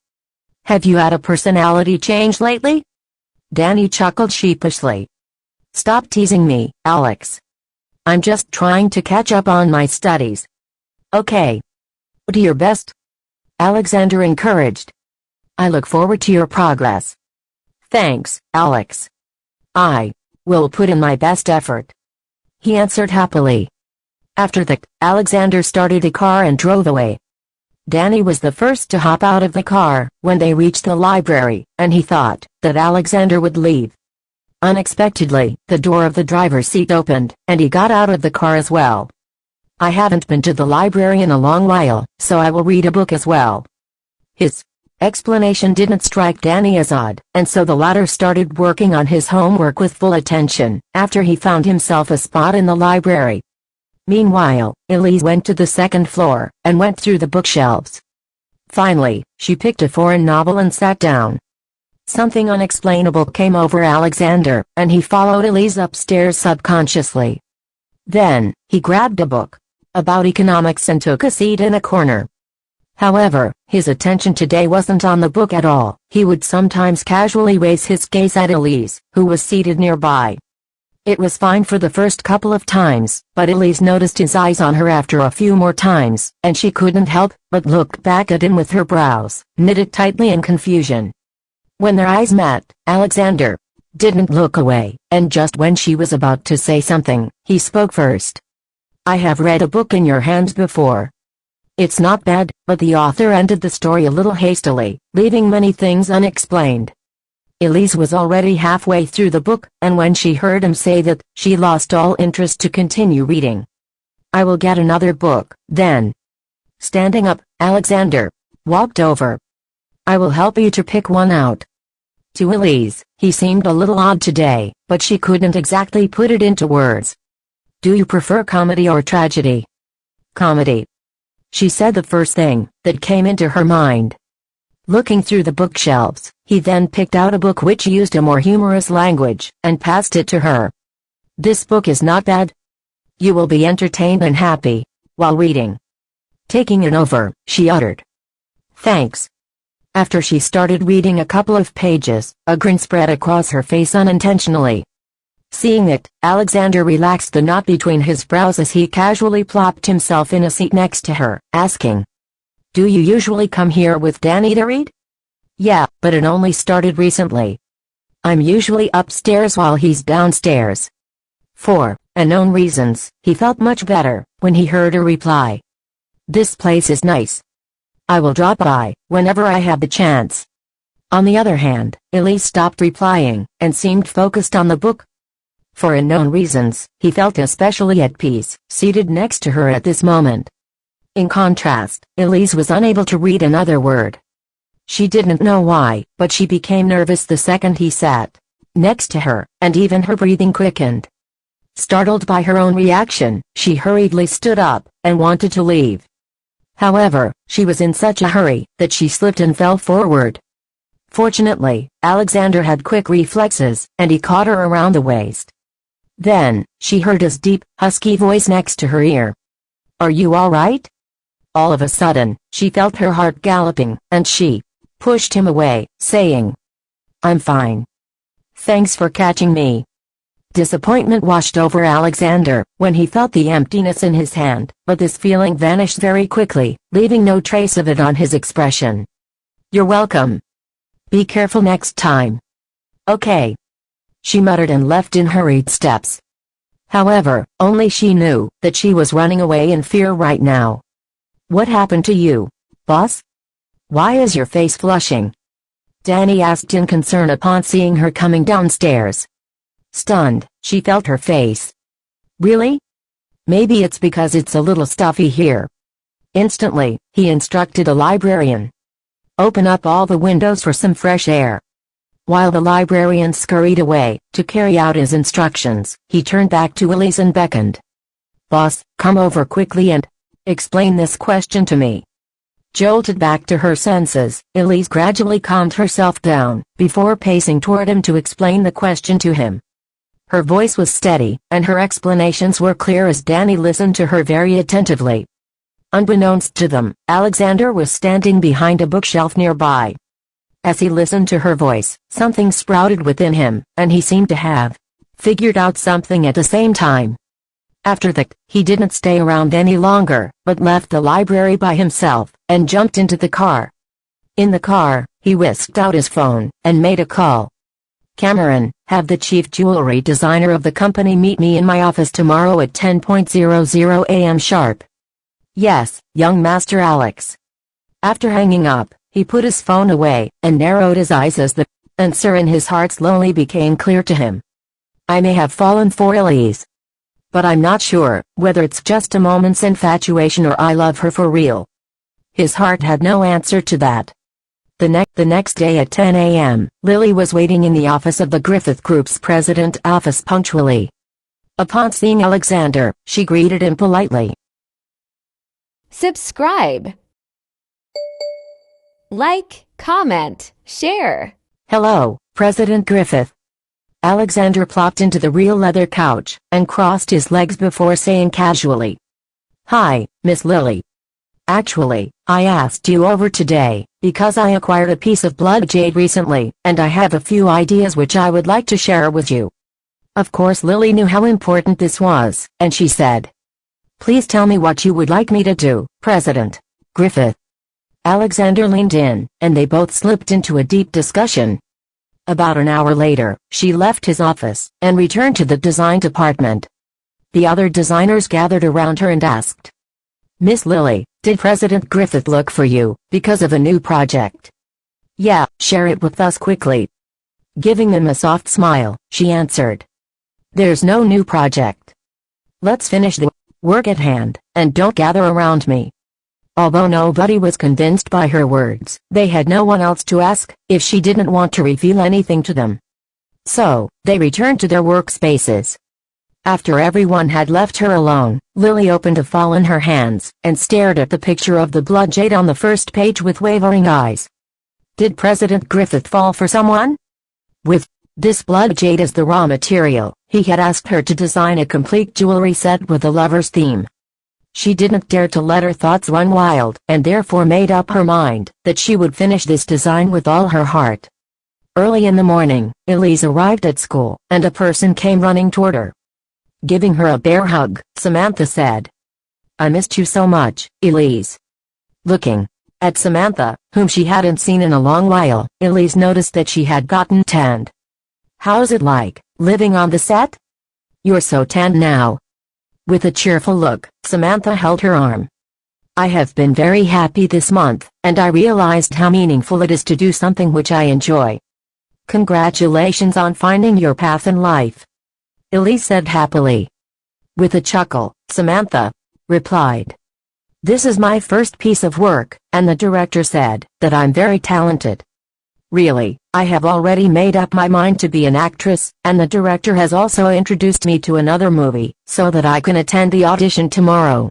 "Have you had a personality change lately?" Danny chuckled sheepishly. "Stop teasing me, Alex. I'm just trying to catch up on my studies." "Okay. Do your best," Alexander encouraged. "I look forward to your progress." "Thanks, Alex. I will put in my best effort," he answered happily. After that, Alexander started a car and drove away. Danny was the first to hop out of the car when they reached the library, and he thought that Alexander would leave. Unexpectedly, the door of the driver's seat opened, and he got out of the car as well. "I haven't been to the library in a long while, so I will read a book as well." His explanation didn't strike Danny as odd, and so the latter started working on his homework with full attention, after he found himself a spot in the library. Meanwhile, Elise went to the second floor, and went through the bookshelves. Finally, she picked a foreign novel and sat down. Something unexplainable came over Alexander, and he followed Elise upstairs subconsciously. Then, he grabbed a book about economics and took a seat in a corner. However, his attention today wasn't on the book at all. He would sometimes casually raise his gaze at Elise, who was seated nearby. It was fine for the first couple of times, but Elise noticed his eyes on her after a few more times, and she couldn't help but look back at him with her brows knitted tightly in confusion. When their eyes met, Alexander didn't look away, and just when she was about to say something, he spoke first. "I have read a book in your hands before. It's not bad," but the author ended the story a little hastily, leaving many things unexplained. Elise was already halfway through the book, and when she heard him say that, she lost all interest to continue reading. "I will get another book, then." Standing up, Alexander walked over. "I will help you to pick one out." To Elise, he seemed a little odd today, but she couldn't exactly put it into words. "Do you prefer comedy or tragedy?" "Comedy," she said, the first thing that came into her mind. Looking through the bookshelves, he then picked out a book which used a more humorous language, and passed it to her. "This book is not bad. You will be entertained and happy while reading." Taking it over, she uttered, "Thanks." After she started reading a couple of pages, a grin spread across her face unintentionally. Seeing it, Alexander relaxed the knot between his brows as he casually plopped himself in a seat next to her, asking, "Do you usually come here with Danny to read?" "Yeah, but it only started recently. I'm usually upstairs while he's downstairs." For unknown reasons, he felt much better when he heard her reply. "This place is nice. I will drop by whenever I have the chance." On the other hand, Elise stopped replying, and seemed focused on the book. For unknown reasons, he felt especially at peace, seated next to her at this moment. In contrast, Elise was unable to read another word. She didn't know why, but she became nervous the second he sat next to her, and even her breathing quickened. Startled by her own reaction, she hurriedly stood up, and wanted to leave. However, she was in such a hurry, that she slipped and fell forward. Fortunately, Alexander had quick reflexes, and he caught her around the waist. Then, she heard his deep, husky voice next to her ear. "Are you all right?" All of a sudden, she felt her heart galloping, and she pushed him away, saying, "I'm fine. Thanks for catching me." Disappointment washed over Alexander when he felt the emptiness in his hand, but this feeling vanished very quickly, leaving no trace of it on his expression. "You're welcome. Be careful next time." "Okay," she muttered and left in hurried steps. However, only she knew that she was running away in fear right now. "What happened to you, boss? Why is your face flushing?" Danny asked in concern upon seeing her coming downstairs. Stunned, she felt her face. "Really? Maybe it's because it's a little stuffy here." Instantly, he instructed the librarian. "Open up all the windows for some fresh air." While the librarian scurried away to carry out his instructions, he turned back to Elise and beckoned. "Boss, come over quickly and explain this question to me." Jolted back to her senses, Elise gradually calmed herself down before pacing toward him to explain the question to him. Her voice was steady, and her explanations were clear as Danny listened to her very attentively. Unbeknownst to them, Alexander was standing behind a bookshelf nearby. As he listened to her voice, something sprouted within him, and he seemed to have figured out something at the same time. After that, he didn't stay around any longer, but left the library by himself, and jumped into the car. In the car, he whisked out his phone, and made a call. "Cameron, have the chief jewelry designer of the company meet me in my office tomorrow at 10:00 a.m. sharp." "Yes, young Master Alex." After hanging up, he put his phone away, and narrowed his eyes as the answer in his heart slowly became clear to him. "I may have fallen for Elise, but I'm not sure whether it's just a moment's infatuation or I love her for real." His heart had no answer to that. The next day at 10 a.m., Lily was waiting in the office of the Griffith Group's president office punctually. Upon seeing Alexander, she greeted him politely. Subscribe. Like, comment, share. "Hello, President Griffith." Alexander plopped into the real leather couch and crossed his legs before saying casually, "Hi, Miss Lily. Actually, I asked you over today because I acquired a piece of blood jade recently, and I have a few ideas which I would like to share with you." Of course Lily knew how important this was, and she said, "Please tell me what you would like me to do, President Griffith." Alexander leaned in, and they both slipped into a deep discussion. About an hour later, she left his office and returned to the design department. The other designers gathered around her and asked, "Miss Lily, did President Griffith look for you because of a new project?" "Yeah, share it with us quickly." Giving them a soft smile, she answered, "There's no new project. Let's finish the work at hand, and don't gather around me." Although nobody was convinced by her words, they had no one else to ask if she didn't want to reveal anything to them. So, they returned to their workspaces. After everyone had left her alone, Lily opened a file in her hands and stared at the picture of the blood jade on the first page with wavering eyes. Did President Griffith fall for someone? With this blood jade as the raw material, he had asked her to design a complete jewelry set with a lover's theme. She didn't dare to let her thoughts run wild, and therefore made up her mind that she would finish this design with all her heart. Early in the morning, Elise arrived at school, and a person came running toward her. Giving her a bear hug, Samantha said, "I missed you so much, Elise." Looking at Samantha, whom she hadn't seen in a long while, Elise noticed that she had gotten tanned. "How's it like, living on the set? You're so tanned now." With a cheerful look, Samantha held her arm. "I have been very happy this month, and I realized how meaningful it is to do something which I enjoy." "Congratulations on finding your path in life," Elise said happily. With a chuckle, Samantha replied, "This is my first piece of work, and the director said that I'm very talented. Really, I have already made up my mind to be an actress, and the director has also introduced me to another movie, so that I can attend the audition tomorrow.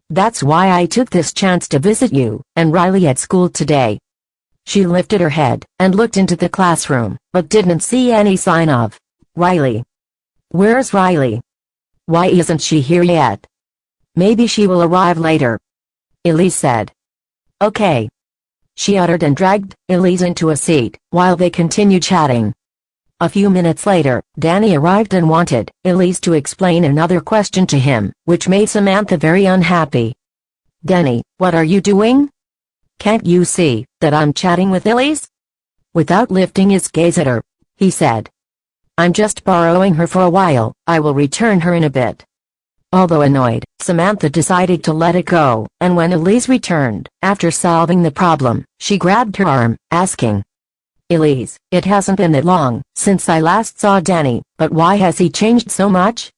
That's why I took this chance to visit you and Riley at school today." She lifted her head and looked into the classroom, but didn't see any sign of Riley. "Where's Riley? Why isn't she here yet?" "Maybe she will arrive later," Elise said. "Okay," she uttered and dragged Elise into a seat while they continued chatting. A few minutes later, Danny arrived and wanted Elise to explain another question to him, which made Samantha very unhappy. "Danny, what are you doing? Can't you see that I'm chatting with Elise?" Without lifting his gaze at her, he said, "I'm just borrowing her for a while, I will return her in a bit." Although annoyed, Samantha decided to let it go, and when Elise returned, after solving the problem, she grabbed her arm, asking, "Elise, it hasn't been that long since I last saw Danny, but why has he changed so much?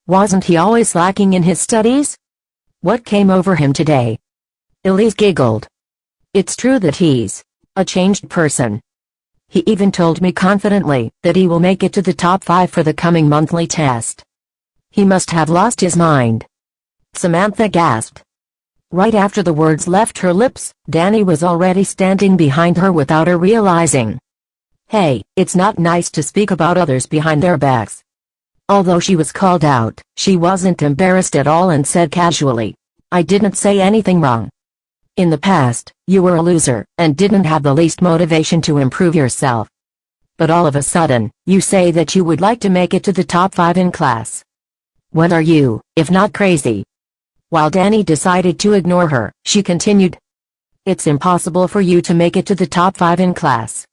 Wasn't he always lacking in his studies? What came over him today?" Elise giggled. "It's true that he's a changed person. He even told me confidently that he will make it to the top 5 for the coming monthly test. He must have lost his mind." Samantha gasped. Right after the words left her lips, Danny was already standing behind her without her realizing. "Hey, it's not nice to speak about others behind their backs." Although she was called out, she wasn't embarrassed at all and said casually, "I didn't say anything wrong. In the past, you were a loser and didn't have the least motivation to improve yourself. But all of a sudden, you say that you would like to make it to the top 5 in class. What are you, if not crazy?" While Danny decided to ignore her, she continued, "It's impossible for you to make it to the top 5 in class."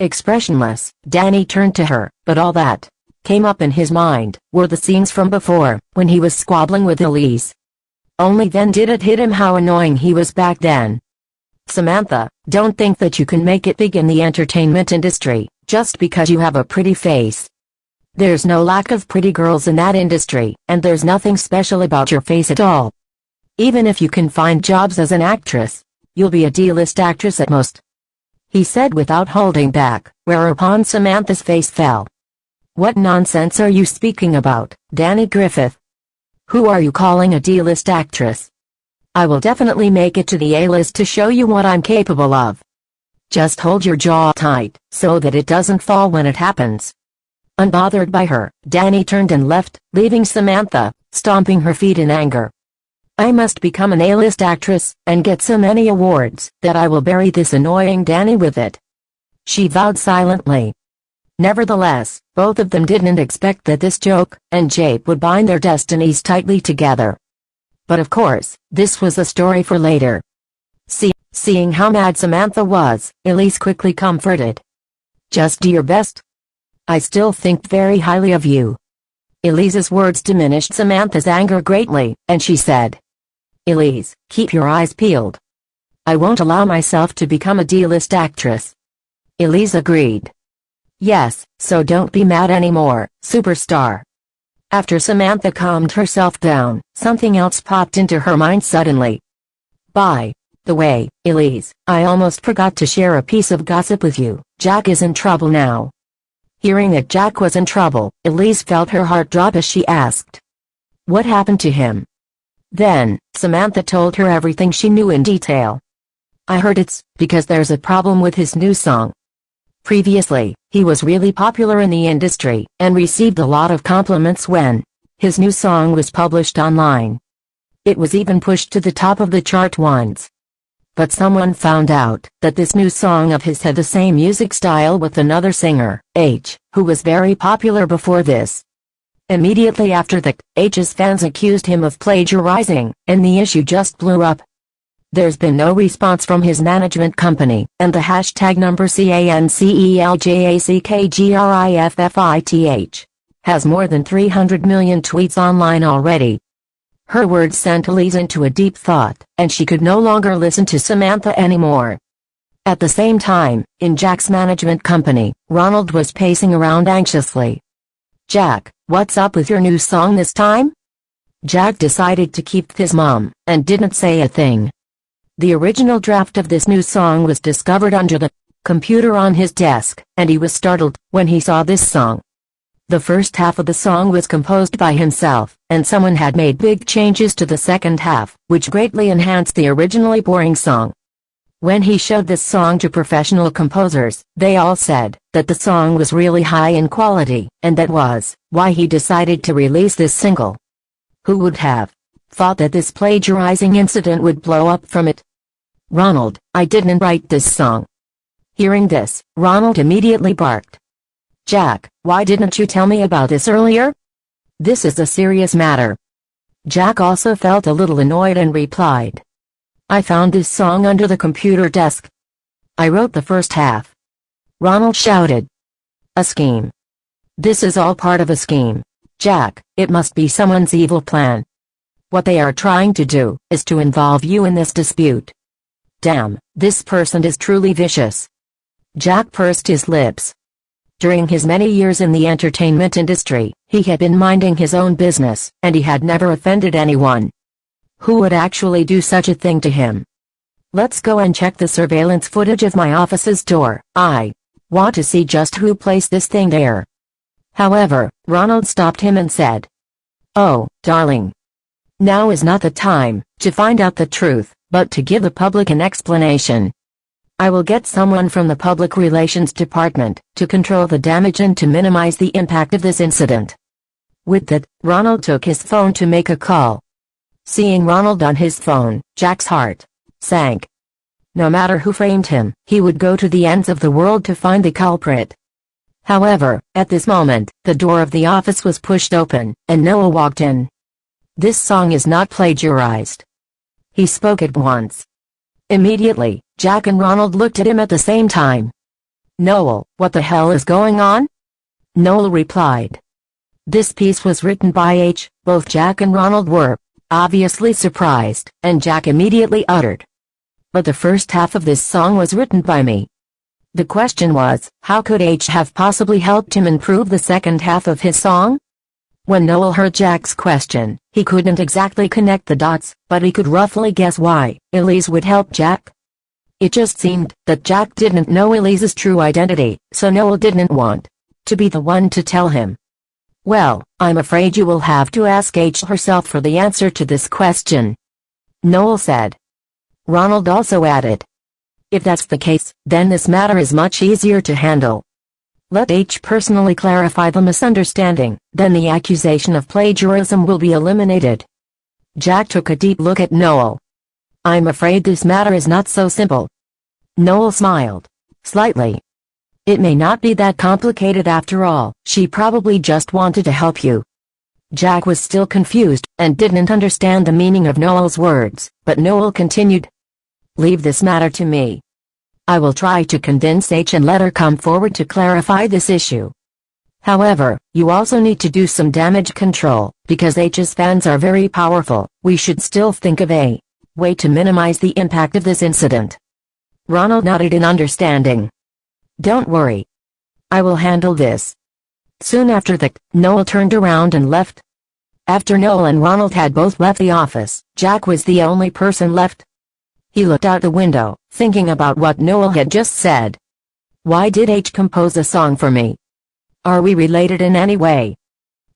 Expressionless, Danny turned to her, but all that came up in his mind were the scenes from before, when he was squabbling with Elise. Only then did it hit him how annoying he was back then. "Samantha, don't think that you can make it big in the entertainment industry just because you have a pretty face. There's no lack of pretty girls in that industry, and there's nothing special about your face at all. Even if you can find jobs as an actress, you'll be a D-list actress at most," he said without holding back, whereupon Samantha's face fell. "What nonsense are you speaking about, Danny Griffith? Who are you calling a D-list actress? I will definitely make it to the A-list to show you what I'm capable of. Just hold your jaw tight, so that it doesn't fall when it happens." Unbothered by her, Danny turned and left, leaving Samantha stomping her feet in anger. "I must become an A-list actress and get so many awards that I will bury this annoying Danny with it," she vowed silently. Nevertheless, both of them didn't expect that this joke and jape would bind their destinies tightly together. But of course, this was a story for later. Seeing how mad Samantha was, Elise quickly comforted. "Just do your best. I still think very highly of you." Elise's words diminished Samantha's anger greatly, and she said, "Elise, keep your eyes peeled. I won't allow myself to become a D-list actress." Elise agreed. "Yes, so don't be mad anymore, superstar." After Samantha calmed herself down, something else popped into her mind suddenly. "By the way, Elise, I almost forgot to share a piece of gossip with you. Jack is in trouble now." Hearing that Jack was in trouble, Elise felt her heart drop as she asked, "What happened to him?" Then, Samantha told her everything she knew in detail. "I heard it's because there's a problem with his new song. Previously, he was really popular in the industry, and received a lot of compliments when his new song was published online. It was even pushed to the top of the chart once. But someone found out that this new song of his had the same music style with another singer, H, who was very popular before this. Immediately after that, H's fans accused him of plagiarizing, and the issue just blew up. There's been no response from his management company, and the hashtag number CANCELJACKGRIFFITH has more than 300 million tweets online already." Her words sent Elise into a deep thought, and she could no longer listen to Samantha anymore. At the same time, in Jack's management company, Ronald was pacing around anxiously. "Jack, what's up with your new song this time?" Jack decided to keep his mum, and didn't say a thing. The original draft of this new song was discovered under the computer on his desk, and he was startled when he saw this song. The first half of the song was composed by himself, and someone had made big changes to the second half, which greatly enhanced the originally boring song. When he showed this song to professional composers, they all said that the song was really high in quality, and that was why he decided to release this single. Who would have thought that this plagiarizing incident would blow up from it? "Ronald, I didn't write this song." Hearing this, Ronald immediately barked. Jack, why didn't you tell me about this earlier? This is a serious matter. Jack also felt a little annoyed and replied. I found this song under the computer desk. I wrote the first half. Ronald shouted. A scheme. This is all part of a scheme. Jack, it must be someone's evil plan. What they are trying to do is to involve you in this dispute. Damn, this person is truly vicious. Jack pursed his lips. During his many years in the entertainment industry, he had been minding his own business, and he had never offended anyone. Who would actually do such a thing to him? Let's go and check the surveillance footage of my office's door. I want to see just who placed this thing there. However, Ronald stopped him and said, Oh, darling. Now is not the time to find out the truth, but to give the public an explanation. I will get someone from the Public Relations Department to control the damage and to minimize the impact of this incident. With that, Ronald took his phone to make a call. Seeing Ronald on his phone, Jack's heart sank. No matter who framed him, he would go to the ends of the world to find the culprit. However, at this moment, the door of the office was pushed open, and Noel walked in. This song is not plagiarized. He spoke at once. Immediately, Jack and Ronald looked at him at the same time. Noel, what the hell is going on? Noel replied. This piece was written by H. Both Jack and Ronald were obviously surprised, and Jack immediately uttered. But the first half of this song was written by me. The question was, how could H have possibly helped him improve the second half of his song? When Noel heard Jack's question, he couldn't exactly connect the dots, but he could roughly guess why Elise would help Jack. It just seemed that Jack didn't know Elise's true identity, so Noel didn't want to be the one to tell him. Well, I'm afraid you will have to ask H herself for the answer to this question, Noel said. Ronald also added. If that's the case, then this matter is much easier to handle. Let H personally clarify the misunderstanding, then the accusation of plagiarism will be eliminated. Jack took a deep look at Noel. I'm afraid this matter is not so simple. Noel smiled. Slightly. It may not be that complicated after all, she probably just wanted to help you. Jack was still confused, and didn't understand the meaning of Noel's words, but Noel continued. Leave this matter to me. I will try to convince H and let her come forward to clarify this issue. However, you also need to do some damage control, because H's fans are very powerful. We should still think of a way to minimize the impact of this incident. Ronald nodded in understanding. Don't worry. I will handle this. Soon after that, Noel turned around and left. After Noel and Ronald had both left the office, Jack was the only person left. He looked out the window, thinking about what Noel had just said. Why did H compose a song for me? Are we related in any way?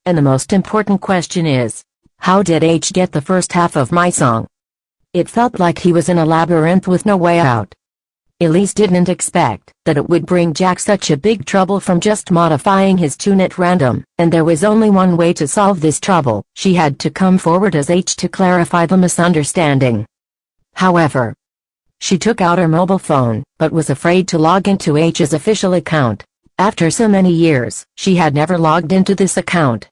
And the most important question is, how did H get the first half of my song? It felt like he was in a labyrinth with no way out. Elise didn't expect that it would bring Jack such a big trouble from just modifying his tune at random, and there was only one way to solve this trouble. She had to come forward as H to clarify the misunderstanding. However, she took out her mobile phone, but was afraid to log into H's official account. After so many years, she had never logged into this account.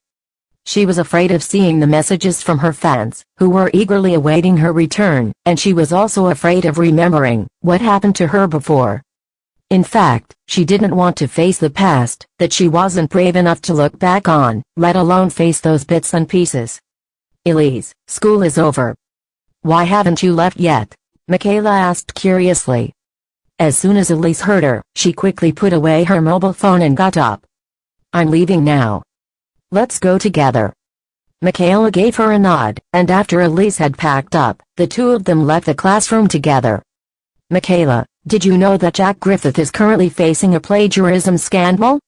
She was afraid of seeing the messages from her fans, who were eagerly awaiting her return, and she was also afraid of remembering what happened to her before. In fact, she didn't want to face the past that she wasn't brave enough to look back on, let alone face those bits and pieces. Elise, school is over. Why haven't you left yet? Michaela asked curiously. As soon as Elise heard her, she quickly put away her mobile phone and got up. I'm leaving now. Let's go together. Michaela gave her a nod, and after Elise had packed up, the two of them left the classroom together. Michaela, did you know that Jack Griffith is currently facing a plagiarism scandal?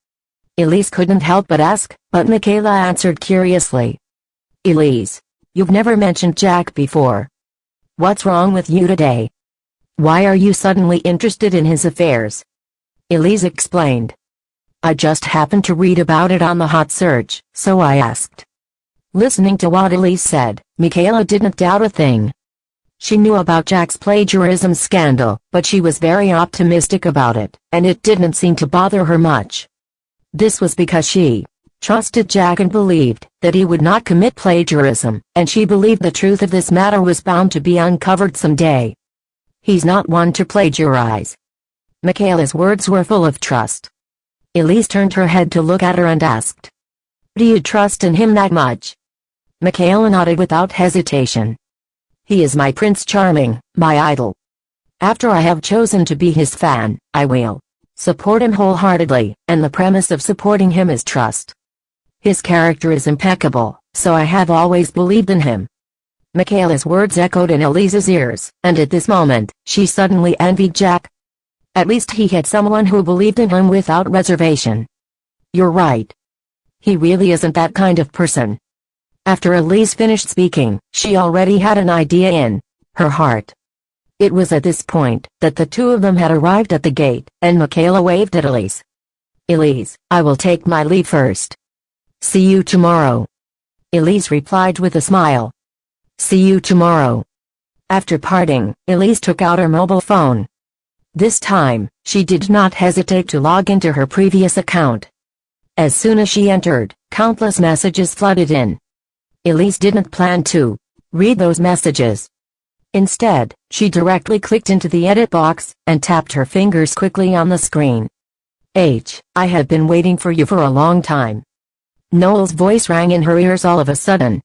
Elise couldn't help but ask, but Michaela answered curiously. Elise, you've never mentioned Jack before. What's wrong with you today? Why are you suddenly interested in his affairs? Elise explained. I just happened to read about it on the hot search, so I asked. Listening to what Elise said, Michaela didn't doubt a thing. She knew about Jack's plagiarism scandal, but she was very optimistic about it, and it didn't seem to bother her much. This was because she trusted Jack and believed that he would not commit plagiarism, and she believed the truth of this matter was bound to be uncovered someday. He's not one to plagiarize. Michaela's words were full of trust. Elise turned her head to look at her and asked, "Do you trust in him that much?" Michaela nodded without hesitation. "He is my Prince Charming, my idol. After I have chosen to be his fan, I will support him wholeheartedly, and the premise of supporting him is trust. His character is impeccable, so I have always believed in him." Michaela's words echoed in Elise's ears, and at this moment, she suddenly envied Jack. At least he had someone who believed in him without reservation. "You're right. He really isn't that kind of person." After Elise finished speaking, she already had an idea in her heart. It was at this point that the two of them had arrived at the gate, and Michaela waved at Elise. "Elise, I will take my leave first. See you tomorrow." Elise replied with a smile. "See you tomorrow." After parting, Elise took out her mobile phone. This time, she did not hesitate to log into her previous account. As soon as she entered, countless messages flooded in. Elise didn't plan to read those messages. Instead, she directly clicked into the edit box and tapped her fingers quickly on the screen. I have been waiting for you for a long time." Noel's voice rang in her ears all of a sudden.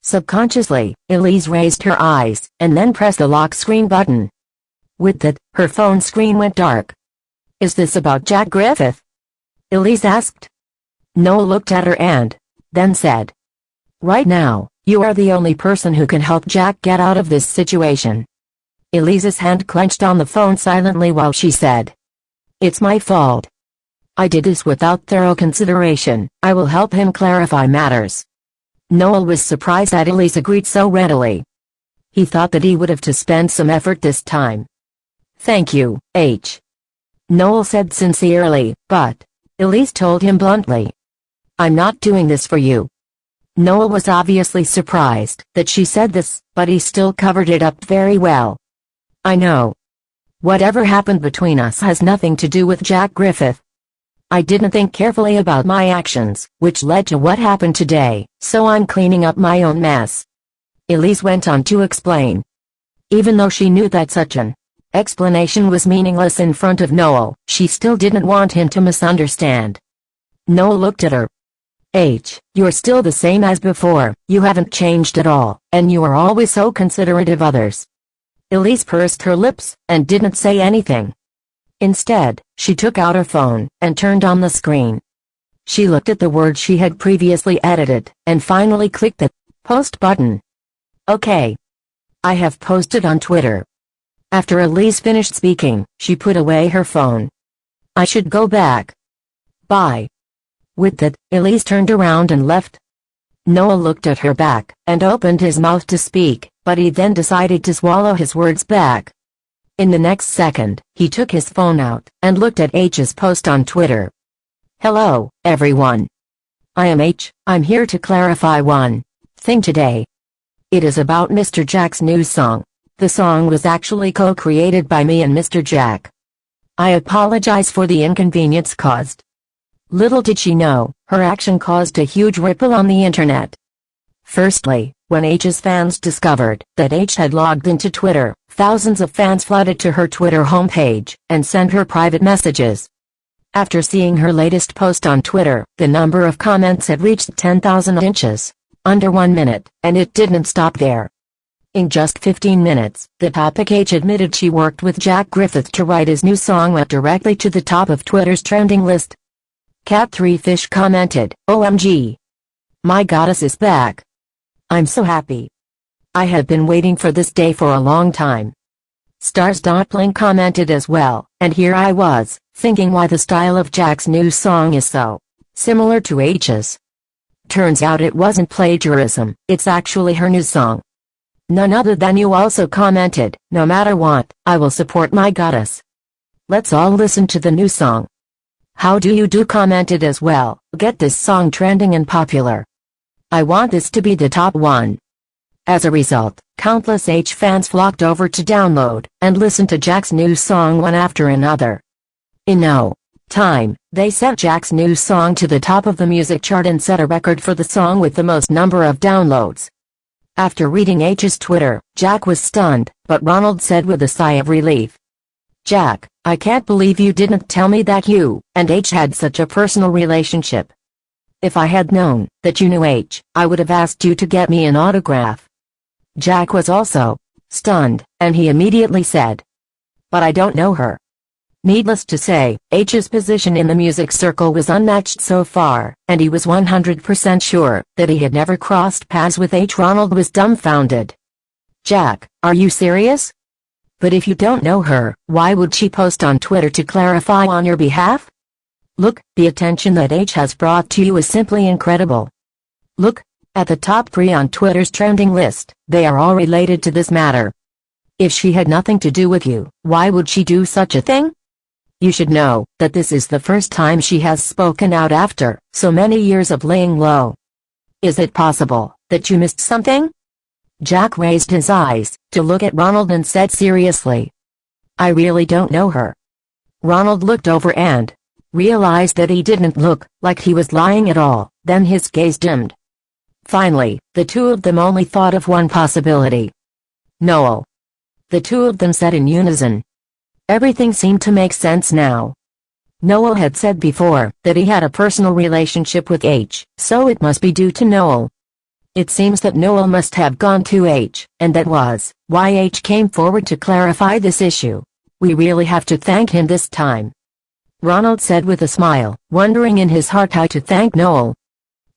Subconsciously, Elise raised her eyes, and then pressed the lock screen button. With that, her phone screen went dark. "Is this about Jack Griffith?" Elise asked. Noel looked at her and then said, "Right now, you are the only person who can help Jack get out of this situation." Elise's hand clenched on the phone silently while she said, "It's my fault. I did this without thorough consideration. I will help him clarify matters." Noel was surprised that Elise agreed so readily. He thought that he would have to spend some effort this time. "Thank you, Noel said sincerely, but Elise told him bluntly, "I'm not doing this for you." Noel was obviously surprised that she said this, but he still covered it up very well. "I know. Whatever happened between us has nothing to do with Jack Griffith. I didn't think carefully about my actions, which led to what happened today, so I'm cleaning up my own mess." Elise went on to explain. Even though she knew that such an explanation was meaningless in front of Noel, she still didn't want him to misunderstand. Noel looked at her. You're still the same as before, you haven't changed at all, and you are always so considerate of others." Elise pursed her lips, and didn't say anything. Instead, she took out her phone, and turned on the screen. She looked at the words she had previously edited, and finally clicked the post button. "Okay. I have posted on Twitter." After Elise finished speaking, she put away her phone. "I should go back. Bye." With that, Elise turned around and left. Noel looked at her back, and opened his mouth to speak, but he then decided to swallow his words back. In the next second, he took his phone out, and looked at H's post on Twitter. "Hello, everyone. I am I'm here to clarify one thing today. It is about Mr. Jack's new song. The song was actually co-created by me and Mr. Jack. I apologize for the inconvenience caused." Little did she know, her action caused a huge ripple on the internet. Firstly, when H's fans discovered that H had logged into Twitter, thousands of fans flooded to her Twitter homepage, and sent her private messages. After seeing her latest post on Twitter, the number of comments had reached 10,000 inches, under 1 minute, and it didn't stop there. In just 15 minutes, the topic H admitted she worked with Jack Griffith to write his new song went directly to the top of Twitter's trending list. Cat3Fish commented, "OMG. My goddess is back. I'm so happy. I have been waiting for this day for a long time." Stars.Blink commented as well, and here I was, thinking why the style of Jack's new song is so similar to H's. Turns out it wasn't plagiarism, it's actually her new song. None other than you also commented, "No matter what, I will support my goddess. Let's all listen to the new song." How do you do commented as well, "Get this song trending and popular. I want this to be the top one." As a result, countless H fans flocked over to download and listen to Jack's new song one after another. In no time, they sent Jack's new song to the top of the music chart and set a record for the song with the most number of downloads. After reading H's Twitter, Jack was stunned, but Ronald said with a sigh of relief, "Jack, I can't believe you didn't tell me that you and H had such a personal relationship. If I had known that you knew H, I would have asked you to get me an autograph." Jack was also stunned, and he immediately said, "But I don't know her." Needless to say, H's position in the music circle was unmatched so far, and he was 100% sure that he had never crossed paths with H. Ronald was dumbfounded. "Jack, are you serious? But if you don't know her, why would she post on Twitter to clarify on your behalf? Look, the attention that H has brought to you is simply incredible. Look at the top 3 on Twitter's trending list, they are all related to this matter. If she had nothing to do with you, why would she do such a thing? You should know that this is the first time she has spoken out after so many years of laying low. Is it possible that you missed something?" Jack raised his eyes to look at Ronald and said seriously, "I really don't know her." Ronald looked over and realized that he didn't look like he was lying at all, then his gaze dimmed. Finally, the two of them only thought of one possibility. "Noel." The two of them said in unison. Everything seemed to make sense now. Noel had said before that he had a personal relationship with H, so it must be due to Noel. It seems that Noel must have gone to H, and that was why H came forward to clarify this issue. "We really have to thank him this time," Ronald said with a smile, wondering in his heart how to thank Noel.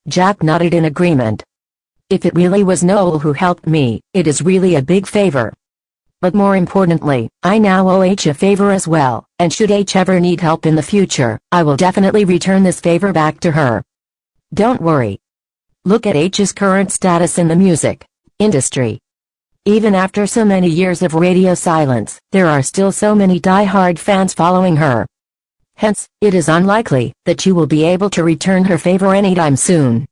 Jack nodded in agreement. "If it really was Noel who helped me, it is really a big favor. But more importantly, I now owe H a favor as well, and should H ever need help in the future, I will definitely return this favor back to her. Don't worry. Look at H's current status in the music industry. Even after so many years of radio silence, there are still so many die-hard fans following her. Hence, it is unlikely that you will be able to return her favor anytime soon."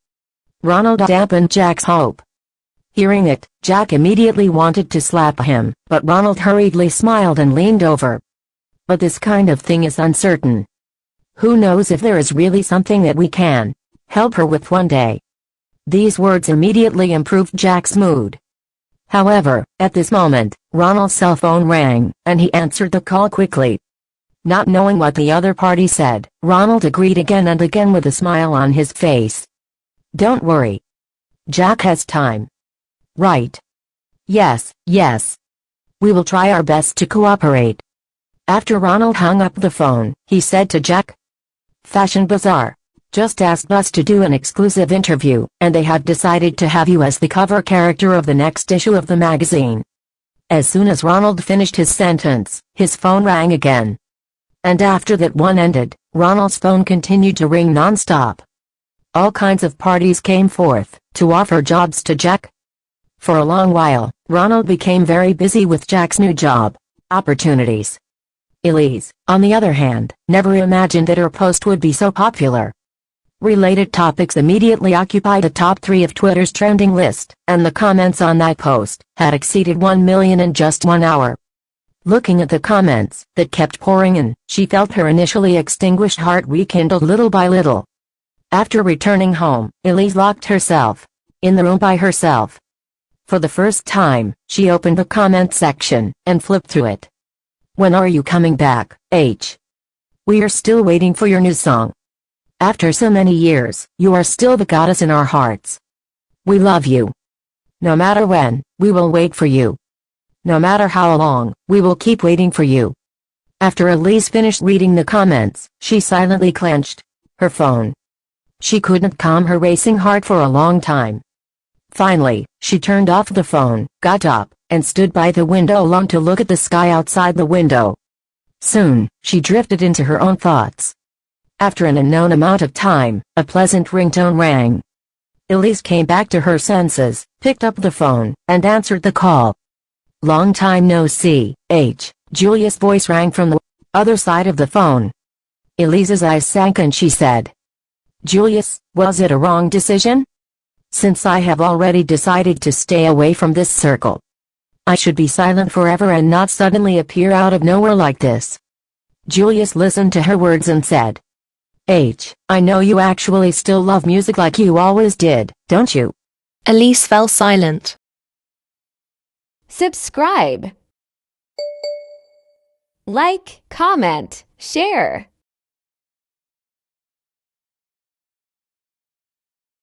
Ronald dampened Jack's hope. Hearing it, Jack immediately wanted to slap him, but Ronald hurriedly smiled and leaned over. "But this kind of thing is uncertain. Who knows if there is really something that we can help her with one day." These words immediately improved Jack's mood. However, at this moment, Ronald's cell phone rang, and he answered the call quickly. Not knowing what the other party said, Ronald agreed again and again with a smile on his face. "Don't worry. Jack has time. Right. Yes, yes. We will try our best to cooperate." After Ronald hung up the phone, he said to Jack, "Fashion Bazaar just asked us to do an exclusive interview, and they have decided to have you as the cover character of the next issue of the magazine." As soon as Ronald finished his sentence, his phone rang again. And after that one ended, Ronald's phone continued to ring non-stop. All kinds of parties came forth to offer jobs to Jack. For a long while, Ronald became very busy with Jack's new job opportunities. Elise, on the other hand, never imagined that her post would be so popular. Related topics immediately occupied the top 3 of Twitter's trending list, and the comments on that post had exceeded 1 million in just 1 hour. Looking at the comments that kept pouring in, she felt her initially extinguished heart rekindled little by little. After returning home, Elise locked herself in the room by herself. For the first time, she opened the comment section and flipped through it. "When are you coming back, H? We are still waiting for your new song. After so many years, you are still the goddess in our hearts. We love you. No matter when, we will wait for you. No matter how long, we will keep waiting for you." After Elise finished reading the comments, she silently clenched her phone. She couldn't calm her racing heart for a long time. Finally, she turned off the phone, got up, and stood by the window alone to look at the sky outside the window. Soon, she drifted into her own thoughts. After an unknown amount of time, a pleasant ringtone rang. Elise came back to her senses, picked up the phone, and answered the call. "Long time no see, H." Julia's voice rang from the other side of the phone. Elise's eyes sank and she said, "Julius, was it a wrong decision? Since I have already decided to stay away from this circle, I should be silent forever and not suddenly appear out of nowhere like this." Julius listened to her words and said, I know you actually still love music like you always did, don't you? Elise fell silent. Subscribe. Like, comment, share.